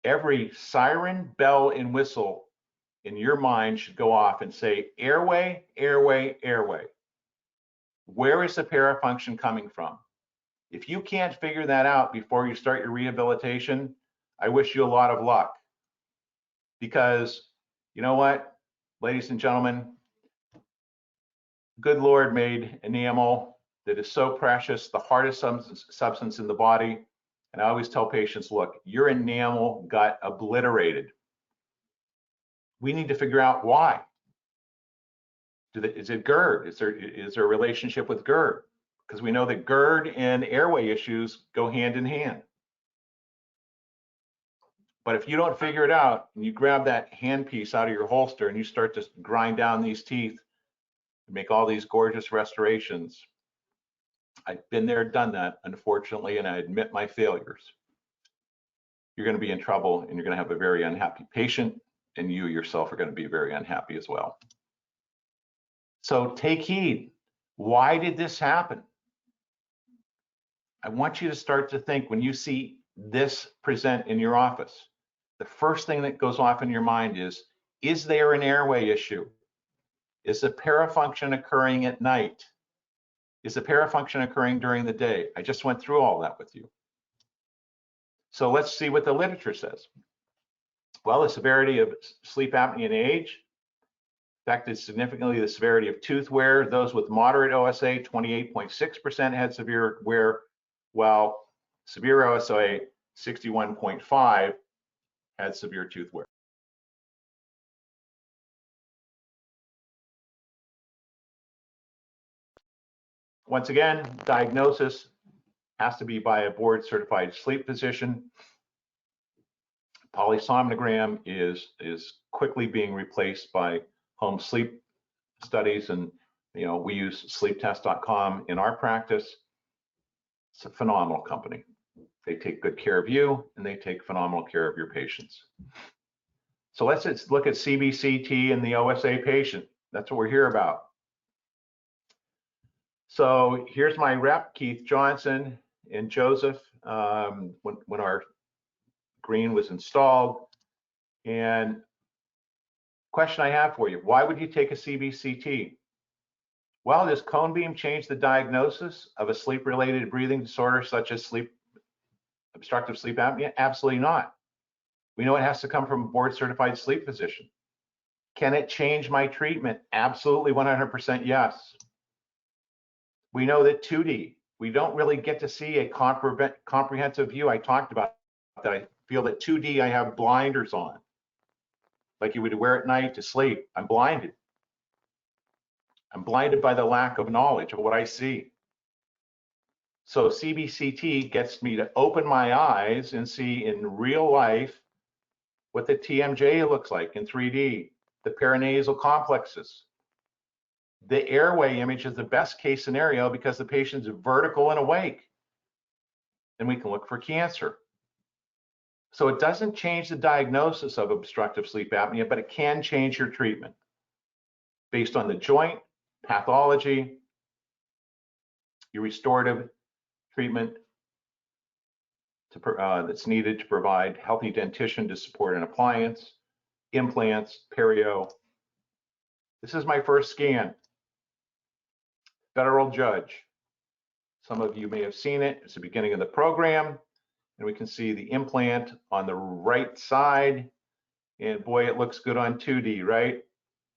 every siren, bell, and whistle in your mind should go off and say, airway, airway, airway. Where is the parafunction coming from? If you can't figure that out before you start your rehabilitation, I wish you a lot of luck. Because you know what, ladies and gentlemen, good Lord made enamel that is so precious, the hardest substance in the body. And I always tell patients, look, your enamel got obliterated. We need to figure out why. Is it GERD? Is there a relationship with GERD? Because we know that GERD and airway issues go hand in hand. But if you don't figure it out and you grab that handpiece out of your holster and you start to grind down these teeth and make all these gorgeous restorations, I've been there, done that, unfortunately, and I admit my failures. You're going to be in trouble and you're going to have a very unhappy patient, and you yourself are going to be very unhappy as well. So take heed. Why did this happen? I want you to start to think, when you see this present in your office, the first thing that goes off in your mind is there an airway issue? Is the parafunction occurring at night? Is the parafunction occurring during the day? I just went through all that with you. So let's see what the literature says. Well, the severity of sleep apnea in age. affected significantly the severity of tooth wear. Those with moderate OSA, 28.6% had severe wear, while severe OSA, 61.5%, had severe tooth wear. Once again, diagnosis has to be by a board certified sleep physician. Polysomnogram is quickly being replaced by home sleep studies, and we use sleeptest.com in our practice. It's a phenomenal company. They take good care of you, and they take phenomenal care of your patients. So let's look at CBCT and the OSA patient. That's what we're here about. So here's my rep, Keith Johnson and Joseph, when our green was installed. And question I have for you, why would you take a CBCT? Well, does cone beam change the diagnosis of a sleep-related breathing disorder such as obstructive sleep apnea? Absolutely not. We know it has to come from a board-certified sleep physician. Can it change my treatment? Absolutely, 100% yes. We know that 2D, we don't really get to see a comprehensive view. I talked about that. I feel that 2D, I have blinders on, like you would wear at night to sleep. I'm blinded. I'm blinded by the lack of knowledge of what I see. So CBCT gets me to open my eyes and see in real life what the TMJ looks like in 3D, the paranasal complexes. The airway image is the best case scenario because the patient's vertical and awake, and we can look for cancer. So it doesn't change the diagnosis of obstructive sleep apnea, but it can change your treatment based on the joint, pathology, your restorative treatment that's needed to provide healthy dentition to support an appliance, implants, perio. This is my first scan. Federal judge. Some of you may have seen it. It's the beginning of the program, and we can see the implant on the right side. And boy, it looks good on 2D, right?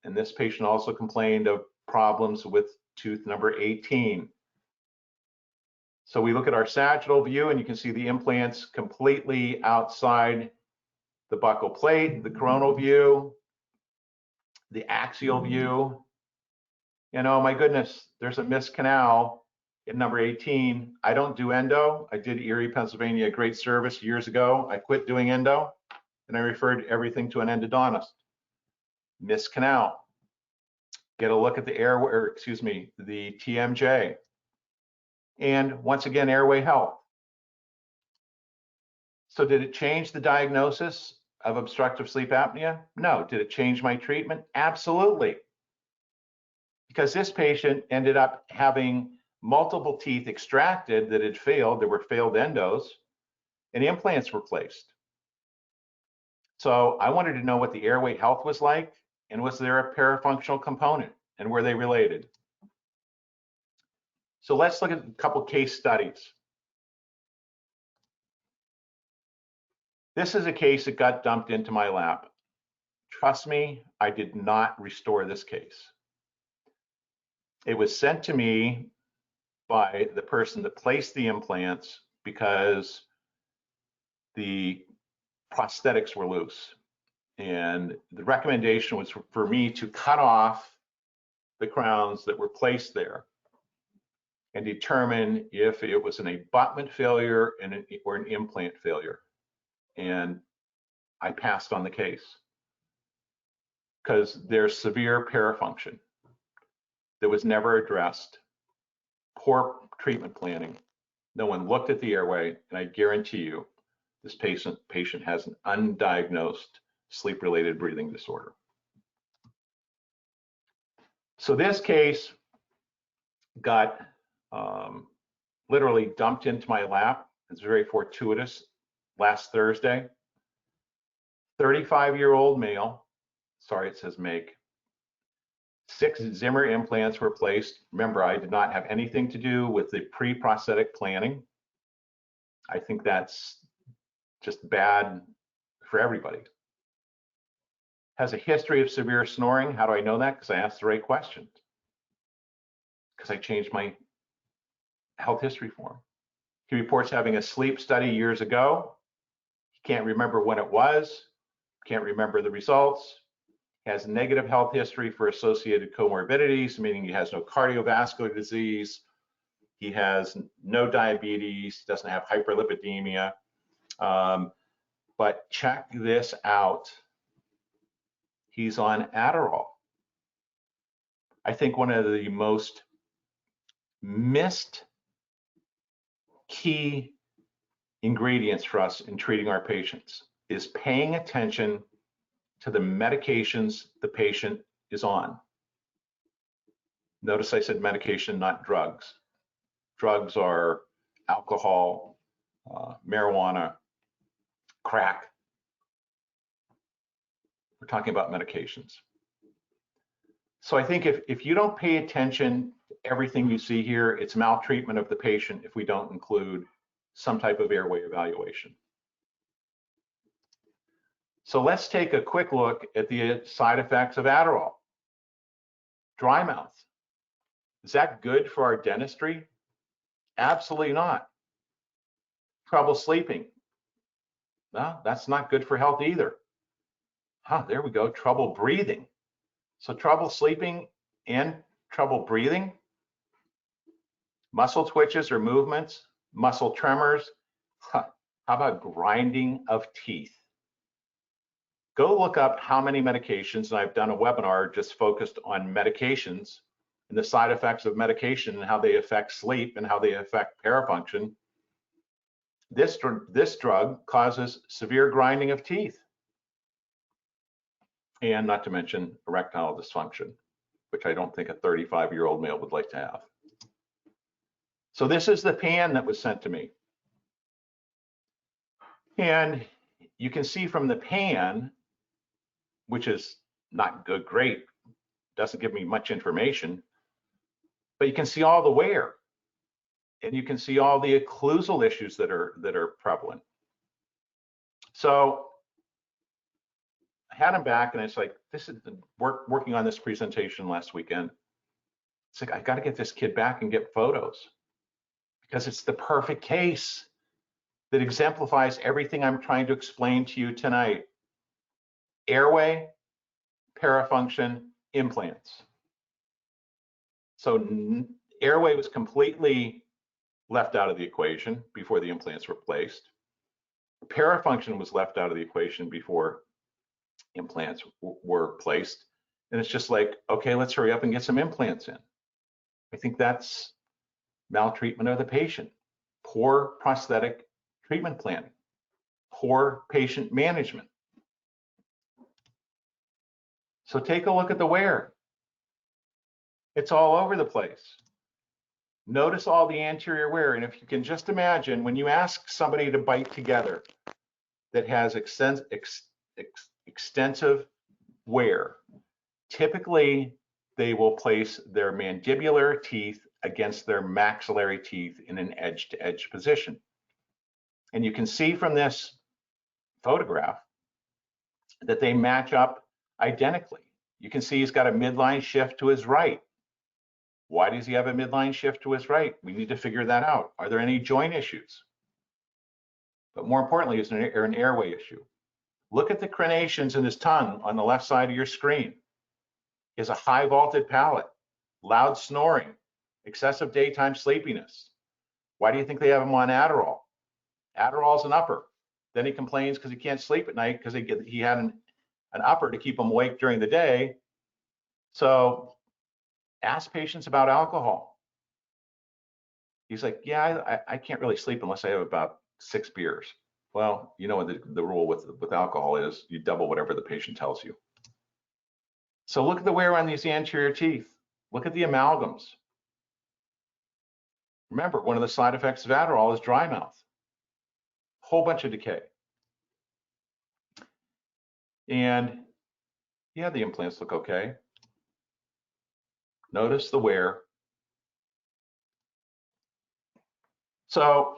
And this patient also complained of problems with tooth number 18. So we look at our sagittal view, and you can see the implants completely outside the buccal plate, the coronal view, the axial view. And oh my goodness, there's a missed canal in number 18. I don't do endo. I did Erie, Pennsylvania, great service years ago. I quit doing endo, and I referred everything to an endodontist. Missed canal. Get a look at the airway, or excuse me, the TMJ. And once again, airway health. So did it change the diagnosis of obstructive sleep apnea? No. Did it change my treatment? Absolutely. Because this patient ended up having multiple teeth extracted that had failed. There were failed endos, and implants were placed. So I wanted to know what the airway health was like, and was there a parafunctional component, and were they related? So let's look at a couple case studies. This is a case that got dumped into my lap. Trust me, I did not restore this case. It was sent to me by the person that placed the implants because the prosthetics were loose. And the recommendation was for me to cut off the crowns that were placed there and determine if it was an abutment failure or an implant failure. And I passed on the case because there's severe parafunction that was never addressed, poor treatment planning. No one looked at the airway, and I guarantee you this patient has an undiagnosed sleep-related breathing disorder. So this case got literally dumped into my lap. It's very fortuitous. Last Thursday, 35-year-old male, sorry, it says make. 6 Zimmer implants were placed. Remember, I did not have anything to do with the pre-prosthetic planning. I think that's just bad for everybody. has a history of severe snoring. How do I know that? Because I asked the right questions. Because I changed my health history form. He reports having a sleep study years ago. He can't remember when it was, can't remember the results. Has negative health history for associated comorbidities, meaning he has no cardiovascular disease. He has no diabetes, doesn't have hyperlipidemia. But check this out. He's on Adderall. I think one of the most missed key ingredients for us in treating our patients is paying attention to the medications the patient is on. Notice I said medication, not drugs. Drugs are alcohol, marijuana, crack. We're talking about medications. So I think if you don't pay attention to everything you see here, it's maltreatment of the patient if we don't include some type of airway evaluation. So let's take a quick look at the side effects of Adderall. Dry mouth. Is that good for our dentistry? Absolutely not. Trouble sleeping. No, that's not good for health either. There we go, trouble breathing. So trouble sleeping and trouble breathing, muscle twitches or movements, muscle tremors. How about grinding of teeth? Go look up how many medications, and I've done a webinar just focused on medications and the side effects of medication and how they affect sleep and how they affect parafunction. This drug causes severe grinding of teeth. And not to mention erectile dysfunction, which I don't think a 35-year-old male would like to have. So this is the pan that was sent to me. And you can see from the pan, which is not good, great, doesn't give me much information, but you can see all the wear. And you can see all the occlusal issues that are prevalent. So I had him back, and it's like, this is working on this presentation last weekend. It's like, I got to get this kid back and get photos because it's the perfect case that exemplifies everything I'm trying to explain to you tonight. Airway, parafunction, implants. So airway was completely left out of the equation before the implants were placed. Parafunction was left out of the equation before implants were placed. And it's just like, okay, let's hurry up and get some implants in. I think that's maltreatment of the patient, poor prosthetic treatment planning, poor patient management. So take a look at the wear. It's all over the place. Notice all the anterior wear. And if you can just imagine, when you ask somebody to bite together that has extensive wear, typically they will place their mandibular teeth against their maxillary teeth in an edge-to-edge position. And you can see from this photograph that they match up identically. You can see he's got a midline shift to his right. Why does he have a midline shift to his right? We need to figure that out. Are there any joint issues? But more importantly, is there an airway issue? Look at the crenations in his tongue on the left side of your screen. He has a high vaulted palate, loud snoring, excessive daytime sleepiness. Why do you think they have him on Adderall? Adderall's an upper. Then he complains because he can't sleep at night because he had an upper to keep him awake during the day. So ask patients about alcohol. He's like, yeah, I can't really sleep unless I have about 6 beers. Well, you know what the rule with alcohol is, you double whatever the patient tells you. So look at the wear on these anterior teeth. Look at the amalgams. Remember, one of the side effects of Adderall is dry mouth. Whole bunch of decay. And yeah, the implants look okay. Notice the wear. So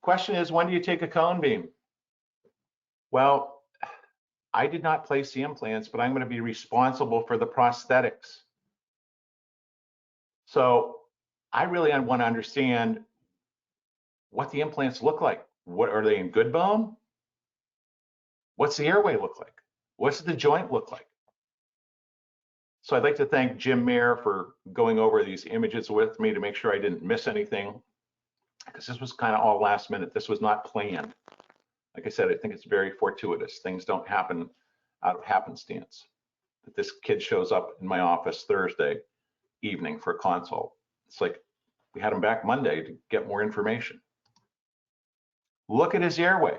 question is, when do you take a cone beam? Well, I did not place the implants, but I'm going to be responsible for the prosthetics. So I really want to understand what the implants look like. What are they in good bone? What's the airway look like? What's the joint look like? So I'd like to thank Jim Mayer for going over these images with me to make sure I didn't miss anything, because this was kind of all last minute. This was not planned. Like I said, I think it's very fortuitous. Things don't happen out of happenstance. But this kid shows up in my office Thursday evening for a consult. It's like we had him back Monday to get more information. Look at his airway.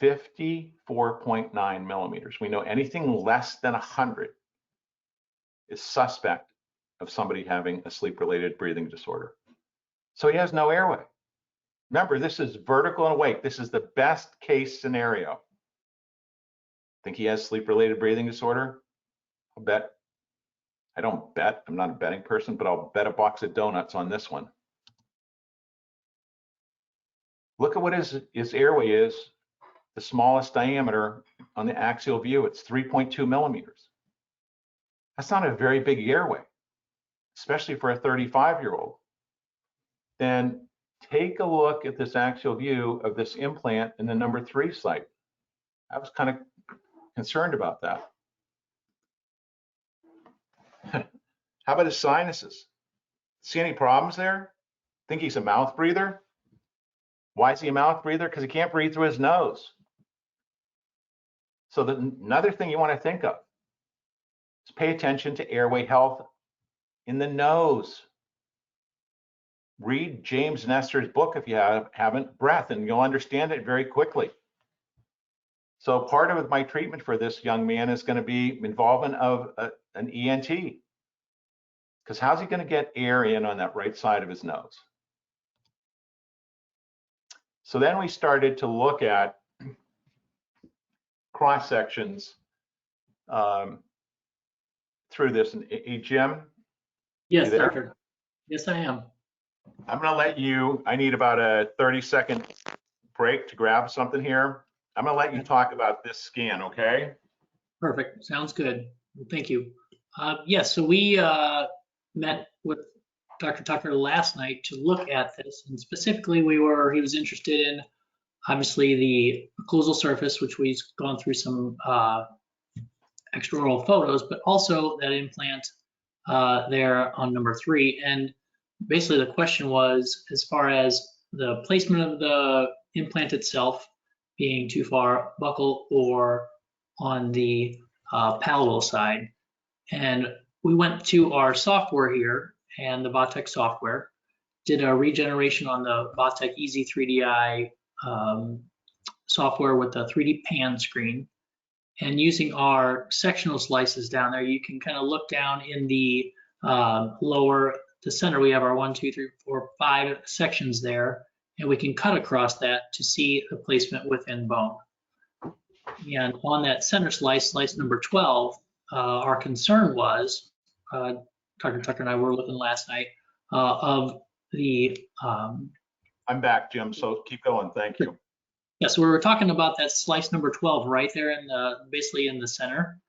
54.9 millimeters. We know anything less than 100 is suspect of somebody having a sleep-related breathing disorder. So he has no airway. Remember, this is vertical and awake. This is the best case scenario. Think he has sleep-related breathing disorder? I'll bet. I don't bet. I'm not a betting person, but I'll bet a box of donuts on this one. Look at what his airway is. The smallest diameter on the axial view, it's 3.2 millimeters. That's not a very big airway, especially for a 35-year-old. Then take a look at this axial view of this implant in the number 3 site. I was kind of concerned about that. How about his sinuses? See any problems there? Think he's a mouth breather? Why is he a mouth breather? Because he can't breathe through his nose. So another thing you want to think of is pay attention to airway health in the nose. Read James Nestor's book if you haven't, Breath, and you'll understand it very quickly. So part of my treatment for this young man is going to be involvement of an ENT. Because how's he going to get air in on that right side of his nose? So then we started to look at cross sections through this. And Jim? Yes, you there? Doctor. Yes, I am. I'm going to let you, I need about a 30-second break to grab something here. I'm going to let you talk about this scan, okay? Perfect. Sounds good. Thank you. Yes, so we met with Dr. Tucker last night to look at this, and specifically he was interested in obviously the occlusal surface, which we've gone through some extraoral photos, but also that implant there on number 3. And basically the question was, as far as the placement of the implant itself being too far buccal or on the palatal side. And we went to our software here and the Vatech software, did a regeneration on the Vatech Easy 3DI software with the 3D pan screen. And using our sectional slices down there, you can kind of look down in the the center. We have our 1, 2, 3, 4, 5 sections there, and we can cut across that to see the placement within bone. And on that center slice, slice number 12, our concern was, Dr. Tucker and I were looking last night, of the... I'm back, Jim, so keep going. Thank you. Yeah, so we were talking about that slice number 12 right there in basically in the center,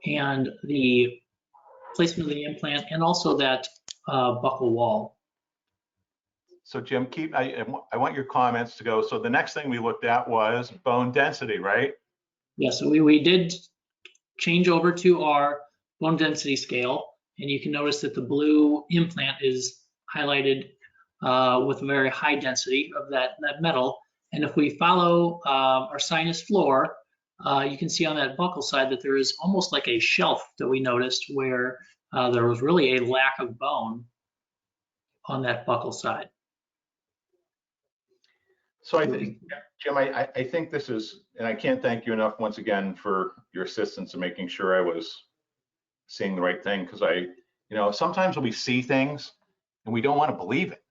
and the placement of the implant, and also that buccal wall. So Jim, I want your comments to go. So the next thing we looked at was bone density, right? Yeah, so we did change over to our bone density scale, and you can notice that the blue implant is highlighted with a very high density of that metal. And if we follow our sinus floor, you can see on that buccal side that there is almost like a shelf that we noticed where there was really a lack of bone on that buccal side. So I think, Jim, I think this is, and I can't thank you enough once again for your assistance in making sure I was seeing the right thing, because sometimes we see things and we don't want to believe it.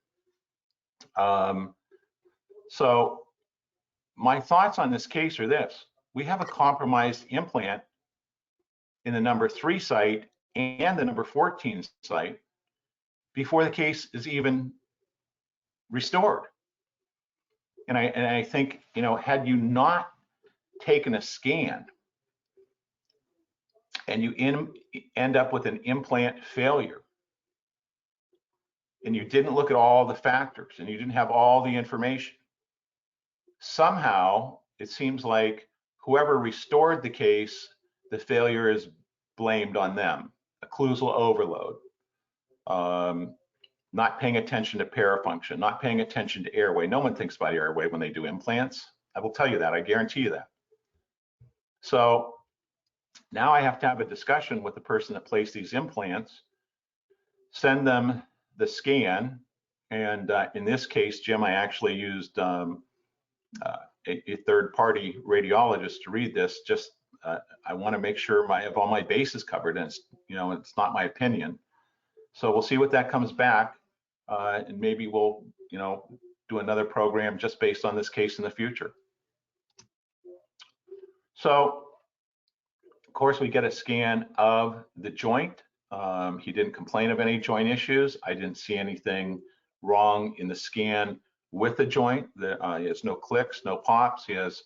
So my thoughts on this case are this: we have a compromised implant in the number 3 site and the number 14 site before the case is even restored. And I think, had you not taken a scan and you end up with an implant failure, and you didn't look at all the factors and you didn't have all the information, somehow it seems like whoever restored the case, the failure is blamed on them. Occlusal overload, not paying attention to parafunction, not paying attention to airway. No one thinks about airway when they do implants. I will tell you that, I guarantee you that. So now I have to have a discussion with the person that placed these implants, send them the scan, and in this case, Jim, I actually used a third-party radiologist to read this. Just I want to make sure I have all my bases covered, and it's not my opinion. So we'll see what that comes back, and maybe we'll do another program just based on this case in the future. So of course we get a scan of the joint. He didn't complain of any joint issues. I didn't see anything wrong in the scan with the joint. He has no clicks, no pops. He has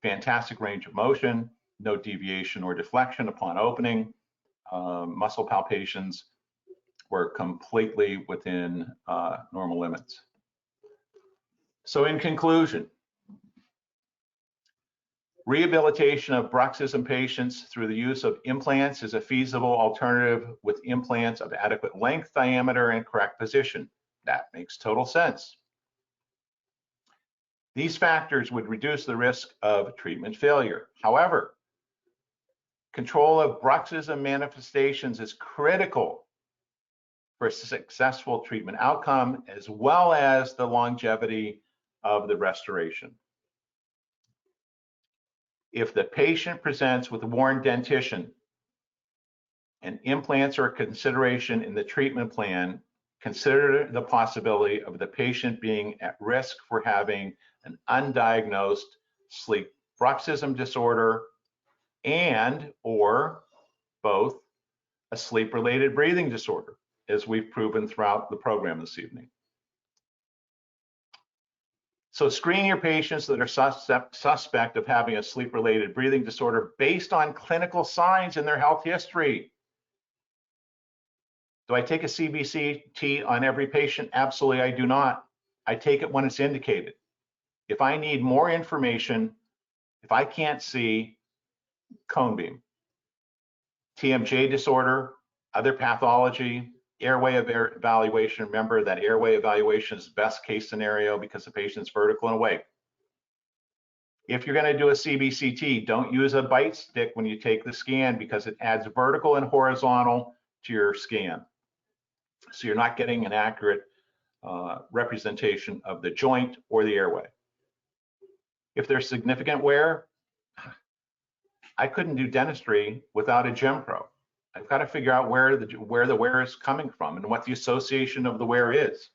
fantastic range of motion, no deviation or deflection upon opening. Muscle palpations were completely within normal limits. So in conclusion, rehabilitation of bruxism patients through the use of implants is a feasible alternative with implants of adequate length, diameter, and correct position. That makes total sense. These factors would reduce the risk of treatment failure. However, control of bruxism manifestations is critical for a successful treatment outcome, as well as the longevity of the restoration. If the patient presents with worn dentition and implants are a consideration in the treatment plan, consider the possibility of the patient being at risk for having an undiagnosed sleep bruxism disorder and or both a sleep-related breathing disorder, as we've proven throughout the program this evening. So screen your patients that are suspect of having a sleep-related breathing disorder based on clinical signs in their health history. Do I take a CBCT on every patient? Absolutely, I do not. I take it when it's indicated. If I need more information, if I can't see, cone beam. TMJ disorder, other pathology, airway evaluation. Remember that airway evaluation is the best case scenario because the patient's vertical and awake. If you're going to do a CBCT, don't use a bite stick when you take the scan because it adds vertical and horizontal to your scan. So you're not getting an accurate representation of the joint or the airway. If there's significant wear, I couldn't do dentistry without a GemPro. I've got to figure out where the wear is coming from and what the association of the wear is.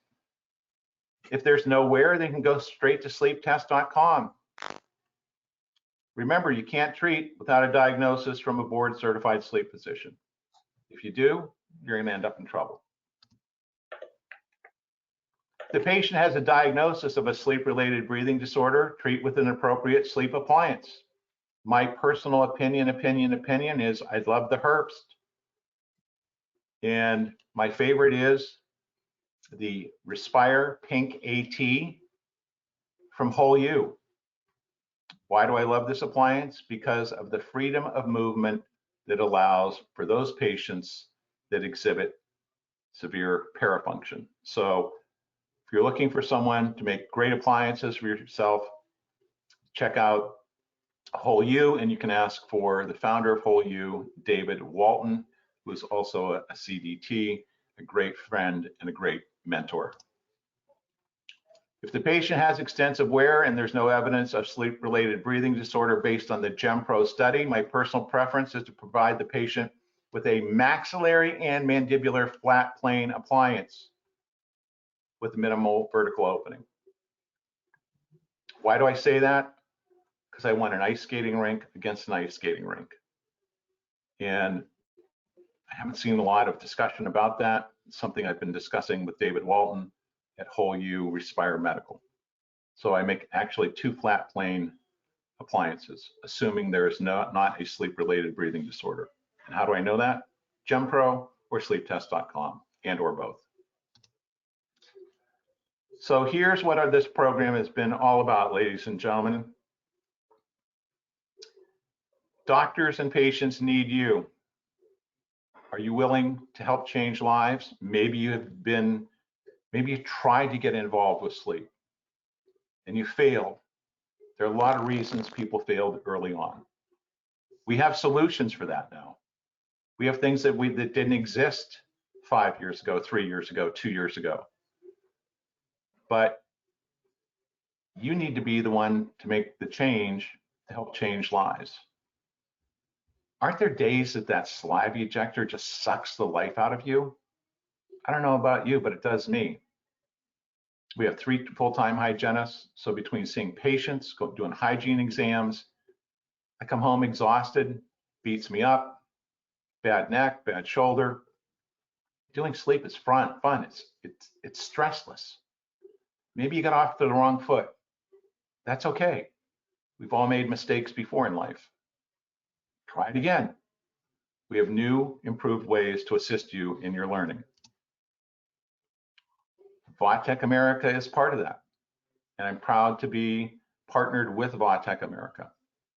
If there's no wear, they can go straight to sleeptest.com. Remember, you can't treat without a diagnosis from a board-certified sleep physician. If you do, you're going to end up in trouble. The patient has a diagnosis of a sleep-related breathing disorder, treat with an appropriate sleep appliance. My personal opinion is I love the Herbst. And my favorite is the Respire Pink AT from Whole U. Why do I love this appliance? Because of the freedom of movement that allows for those patients that exhibit severe parafunction. So if you're looking for someone to make great appliances for yourself, check out Whole U, and you can ask for the founder of Whole U, David Walton, who's also a CDT, a great friend and a great mentor. If the patient has extensive wear and there's no evidence of sleep-related breathing disorder based on the GemPro study, my personal preference is to provide the patient with a maxillary and mandibular flat plane appliance with minimal vertical opening. Why do I say that? Because I want an ice skating rink against an ice skating rink. And I haven't seen a lot of discussion about that. It's something I've been discussing with David Walton at Whole U Respire Medical. So I make actually 2 flat plane appliances, assuming there is not a sleep-related breathing disorder. And how do I know that? GemPro or sleeptest.com, and or both. So here's what this program has been all about, ladies and gentlemen. Doctors and patients need you. Are you willing to help change lives? Maybe you tried to get involved with sleep and you failed. There are a lot of reasons people failed early on. We have solutions for that now. We have things that didn't exist 5 years ago, 3 years ago, 2 years ago. But you need to be the one to make the change to help change lives. Aren't there days that saliva ejector just sucks the life out of you? I don't know about you, but it does me. We have 3 full-time hygienists, so between seeing patients, doing hygiene exams, I come home exhausted, beats me up, bad neck, bad shoulder. Doing sleep is fun. It's stressless. Maybe you got off to the wrong foot. That's okay. We've all made mistakes before in life. Try it again. We have new, improved ways to assist you in your learning. Vatech America is part of that. And I'm proud to be partnered with Vatech America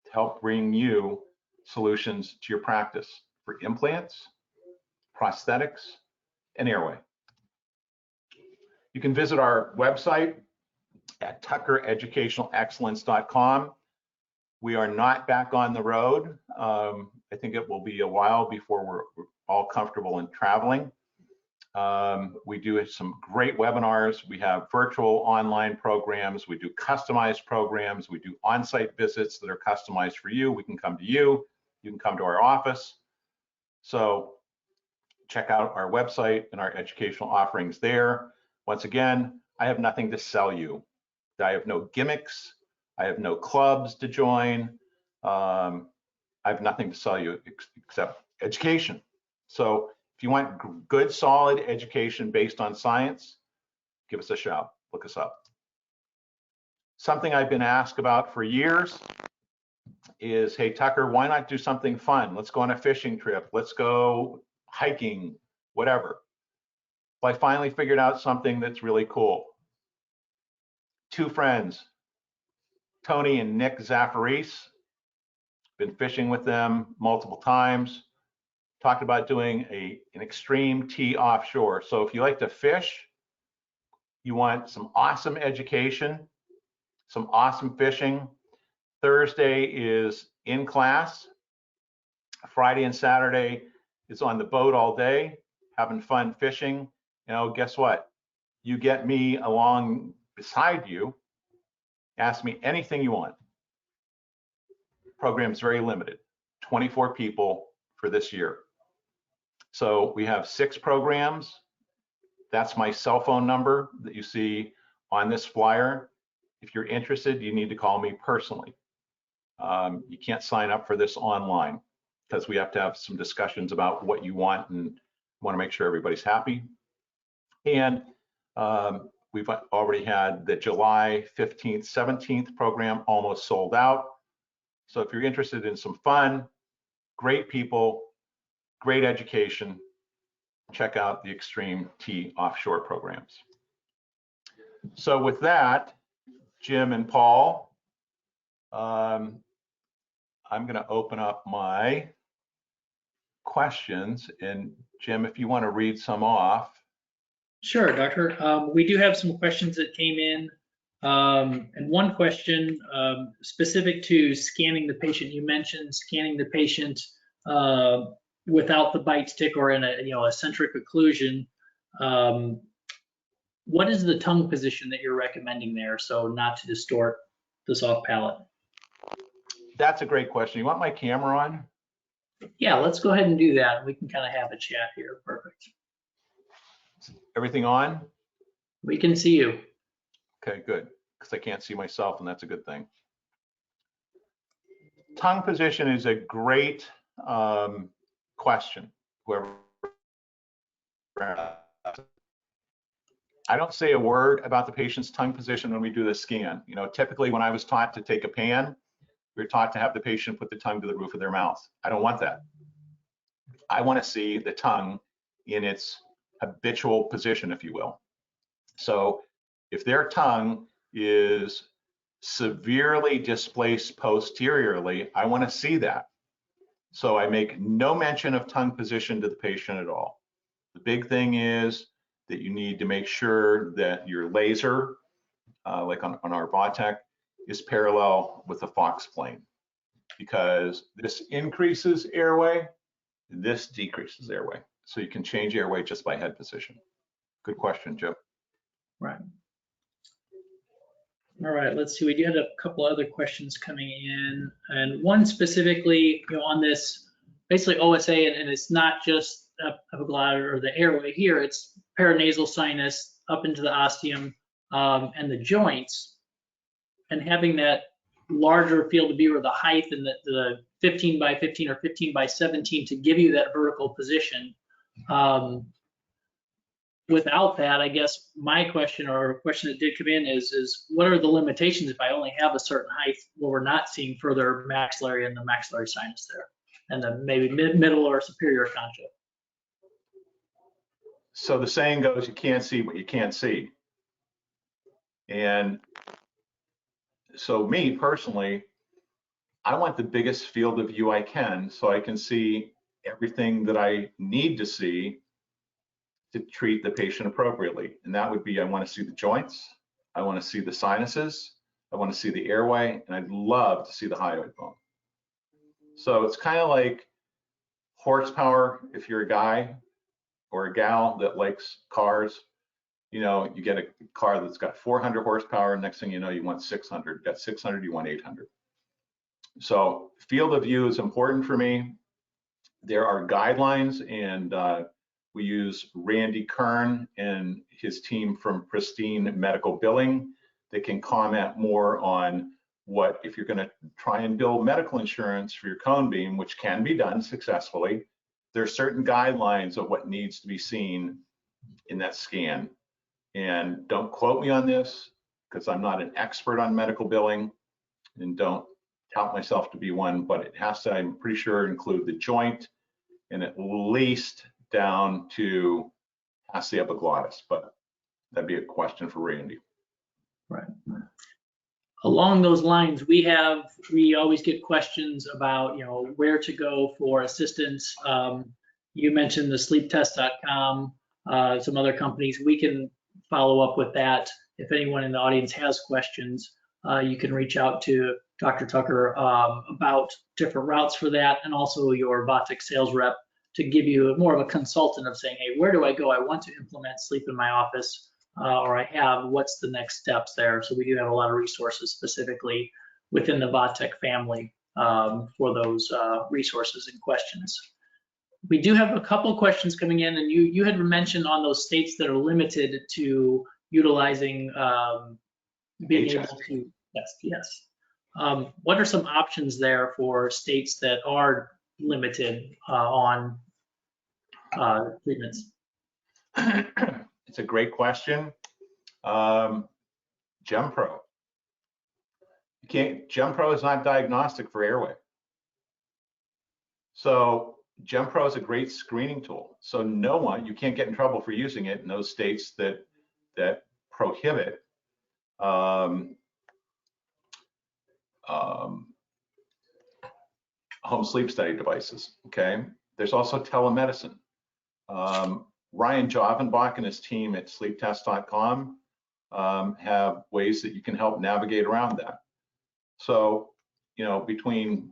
to help bring you solutions to your practice for implants, prosthetics, and airway. You can visit our website at tuckereducationalexcellence.com. We are not back on the road. I think it will be a while before we're all comfortable in traveling. We do some great webinars. We have virtual online programs. We do customized programs. We do on-site visits that are customized for you. We can come to you. You can come to our office. So check out our website and our educational offerings there. Once again, I have nothing to sell you. I have no gimmicks. I have no clubs to join. I have nothing to sell you except education. So if you want good, solid education based on science, give us a shout, look us up. Something I've been asked about for years is, hey, Tucker, why not do something fun? Let's go on a fishing trip. Let's go hiking, whatever. Well, I finally figured out something that's really cool. 2 friends, Tony and Nick Zaffaris, been fishing with them multiple times. Talked about doing an extreme tee offshore. So if you like to fish, you want some awesome education, some awesome fishing. Thursday is in class. Friday and Saturday is on the boat all day, having fun fishing. You know, guess what? You get me along beside you. Ask me anything you want. Program's very limited, 24 people for this year. So we have 6 programs. That's my cell phone number that you see on this flyer. If you're interested, you need to call me personally. You can't sign up for this online because we have to have some discussions about what you want and want to make sure everybody's happy. And we've already had the July 15th, 17th program almost sold out. So if you're interested in some fun, great people, great education, check out the Extreme T Offshore programs. So with that, Jim and Paul, I'm going to open up my questions. And Jim, if you want to read some off. Sure, Doctor. We do have some questions that came in. And one question specific to scanning the patient. You mentioned scanning the patient without the bite stick or in a centric occlusion. What is the tongue position that you're recommending there, so not to distort the soft palate? That's a great question. You want my camera on? Yeah, let's go ahead and do that. We can kind of have a chat here. Perfect. Everything on? We can see you. Okay, good, because I can't see myself, and that's a good thing. Tongue position is a great question. Whoever, I don't say a word about the patient's tongue position when we do the scan. You know, typically when I was taught to take a pan, we're taught to have the patient put the tongue to the roof of their mouth. I don't want that. I want to see the tongue in its habitual position, if you will. So if their tongue is severely displaced posteriorly, I want to see that. So I make no mention of tongue position to the patient at all. The big thing is that you need to make sure that your laser, like on our Vatech, is parallel with the Fox plane, because this increases airway, this decreases airway. So you can change airway just by head position. Good question, Joe. Right. All right, let's see. We do have a couple other questions coming in, and one specifically, on this, basically OSA, and it's not just epiglottis or the airway here. It's paranasal sinus up into the ostium and the joints, and having that larger field of view or the height and the 15 by 15 or 15 by 17 to give you that vertical position. Without that, I guess my question, or a question that did come in, is what are the limitations if I only have a certain height where we're not seeing further maxillary and the maxillary sinus there, and then maybe middle or superior concha? So the saying goes, you can't see what you can't see. And so me personally, I want the biggest field of view I can, so I can see everything that I need to see to treat the patient appropriately. And that would be, I want to see the joints, I want to see the sinuses, I want to see the airway, and I'd love to see the hyoid bone. So it's kind of like horsepower. If you're a guy or a gal that likes cars, you get a car that's got 400 horsepower, next thing you know, you want 600. You got 600, you want 800. So field of view is important for me. There are guidelines, and we use Randy Kern and his team from Pristine Medical Billing that can comment more on what, if you're going to try and bill medical insurance for your cone beam, which can be done successfully, there are certain guidelines of what needs to be seen in that scan. And don't quote me on this, because I'm not an expert on medical billing, and don't tout myself to be one, but it has to, I'm pretty sure, include the joint and at least down to past the epiglottis, but that'd be a question for Randy. Right. Along those lines, we always get questions about, where to go for assistance. You mentioned the sleeptest.com, some other companies. We can follow up with that. If anyone in the audience has questions, you can reach out to Dr. Tucker about different routes for that, and also your Vatech sales rep to give you more of a consultant of saying, hey, where do I go? I want to implement sleep in my office, or I have, what's the next steps there? So we do have a lot of resources specifically within the Vatech family for those resources and questions. We do have a couple of questions coming in, and you had mentioned on those states that are limited to utilizing being able to, yes. What are some options there for states that are limited on treatments? It's a great question. GemPro. GemPro is not diagnostic for airway. So GemPro is a great screening tool. So you can't get in trouble for using it in those states that prohibit home sleep study devices. Okay. There's also telemedicine. Ryan Jovenbach and his team at sleeptest.com have ways that you can help navigate around that. So, between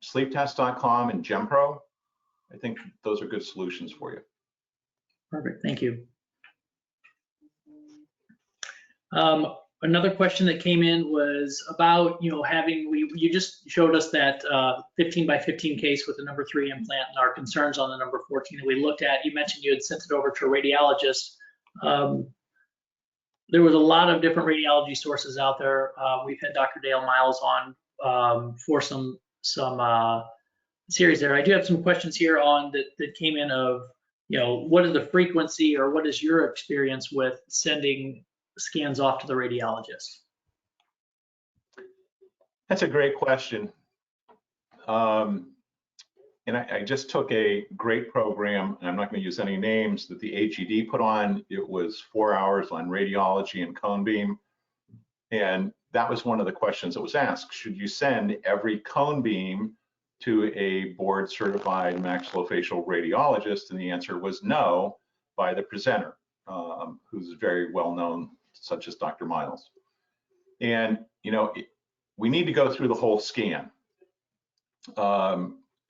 sleeptest.com and GemPro, I think those are good solutions for you. Perfect, thank you. Another question that came in was about, you just showed us that 15 by 15 case with the number 3 implant and our concerns on the number 14 that we looked at. You mentioned you had sent it over to a radiologist. There was a lot of different radiology sources out there. We've had Dr. Dale Miles on for some series there. I do have some questions here on that came in of, what is the frequency, or what is your experience with sending scans off to the radiologist? That's a great question. And I just took a great program, and I'm not going to use any names, that the HED put on. It was 4 hours on radiology and cone beam. And that was one of the questions that was asked. Should you send every cone beam to a board certified maxillofacial radiologist? And the answer was no, by the presenter, who's very well known, such as Dr. Miles. And, you know, we need to go through the whole scan.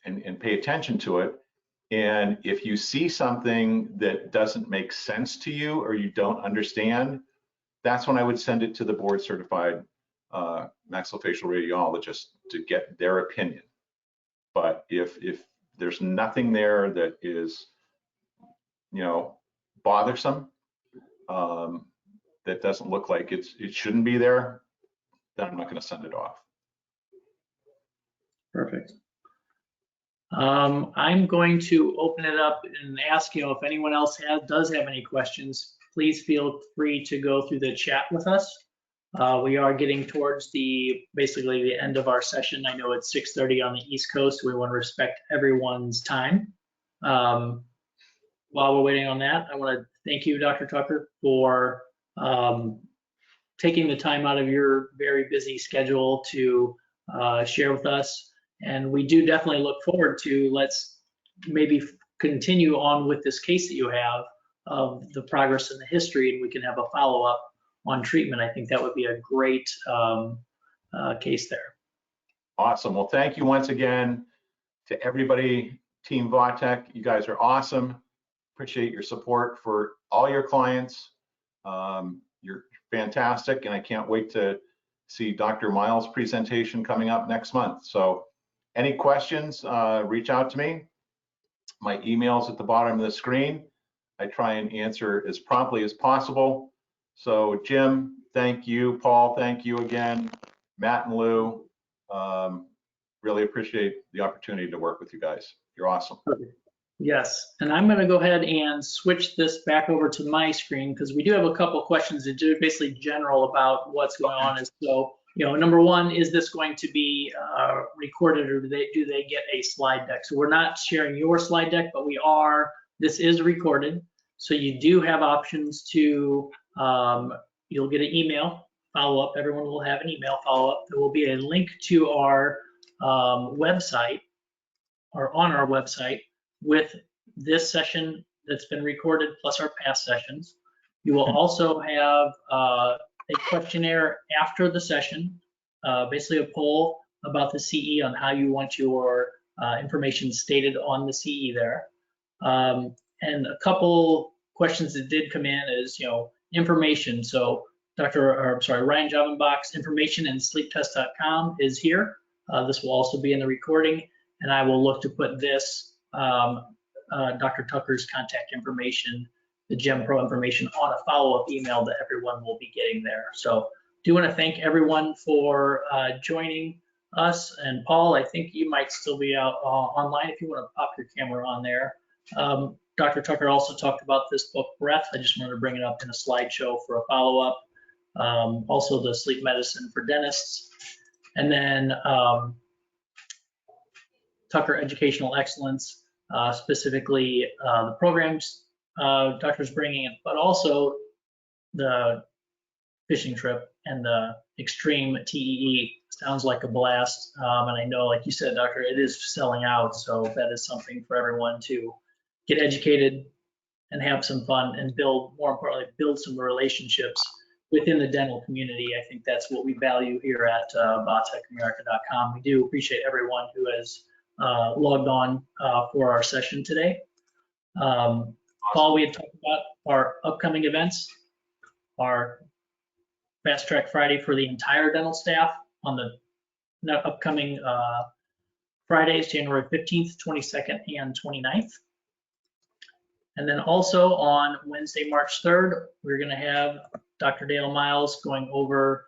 And pay attention to it. And if you see something that doesn't make sense to you or you don't understand, that's when I would send it to the board certified maxillofacial radiologist to get their opinion. But if there's nothing there that is, you know, bothersome, that doesn't look like it shouldn't be there, then I'm not going to send it off. Perfect. I'm going to open it up and ask, you know, if anyone else does have any questions, please feel free to go through the chat with us. We are getting towards basically the end of our session. I know it's 6:30 on the East Coast. We want to respect everyone's time. While we're waiting on that, I want to thank you, Dr. Tucker, for taking the time out of your very busy schedule to share with us. And we do definitely look forward to, let's maybe continue on with this case that you have of the progress in the history, and we can have a follow-up on treatment. I think that would be a great case there. Awesome. Well, thank you once again to everybody, Team Vatech. You guys are awesome. Appreciate your support for all your clients. You're fantastic, and I can't wait to see Dr. Miles' presentation coming up next month. So any questions, reach out to me. My email's at the bottom of the screen. I try and answer as promptly as possible. So Jim, thank you. Paul, thank you again. Matt and Lou, really appreciate the opportunity to work with you guys. You're awesome. Yes, and I'm going to go ahead and switch this back over to my screen because we do have a couple questions that are basically general about what's going on. And so, you know, number one, is this going to be recorded, or do they get a slide deck? So we're not sharing your slide deck, but this is recorded. So you do have options to, you'll get an email follow-up. Everyone will have an email follow-up. There will be a link to our website, or on our website, with this session that's been recorded plus our past sessions. You will also have a questionnaire after the session, basically a poll about the CE on how you want your information stated on the CE there. And a couple questions that did come in is, you know, information. So Ryan Javenbach's information and sleeptest.com is here. This will also be in the recording, and I will look to put this Dr. Tucker's contact information, the GemPro information, on a follow-up email that everyone will be getting there. So do want to thank everyone for joining us. And Paul, I think you might still be out online if you want to pop your camera on there. Dr. Tucker also talked about this book, Breath. I just wanted to bring it up in a slideshow for a follow-up. Also the sleep medicine for dentists. And then Tucker Educational Excellence, specifically the programs Tucker's bringing in, but also the fishing trip and the extreme TEE. Sounds like a blast. And I know, like you said, Doctor, it is selling out. So that is something for everyone to get educated and have some fun and build, more importantly, build some relationships within the dental community. I think that's what we value here at VatechAmerica.com. We do appreciate everyone who has logged on for our session today. Paul, we had talked about our upcoming events, our Fast Track Friday for the entire dental staff on the upcoming Fridays, January 15th, 22nd, and 29th. And then also on Wednesday, March 3rd, we're going to have Dr. Dale Miles going over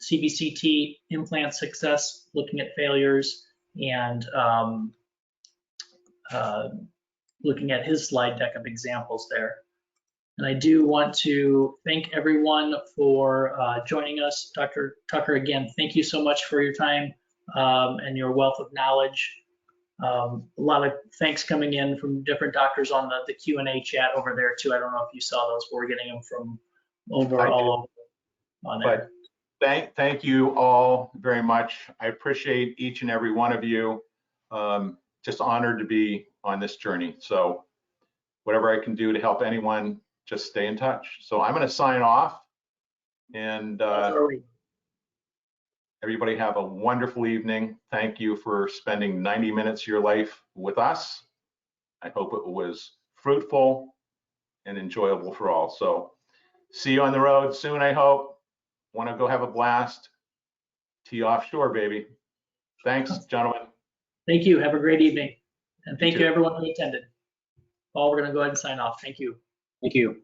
CBCT implant success, looking at failures, and looking at his slide deck of examples there. And I do want to thank everyone for joining us. Dr. Tucker, again, thank you so much for your time. and your wealth of knowledge. A lot of thanks coming in from different doctors on the Q&A chat over there too. I don't know if you saw those. We're getting them from all over on there. But thank you all very much. I appreciate each and every one of you. Just honored to be on this journey. So whatever I can do to help anyone, just stay in touch. So I'm going to sign off, and everybody have a wonderful evening. Thank you for spending 90 minutes of your life with us. I hope it was fruitful and enjoyable for all. So see you on the road soon, I hope. Want to go have a blast. Tee offshore, baby. Thanks, gentlemen. Thank you. Have a great evening. And thank You you too. everyone who attended. Paul, we're going to go ahead and sign off. Thank you. Thank you.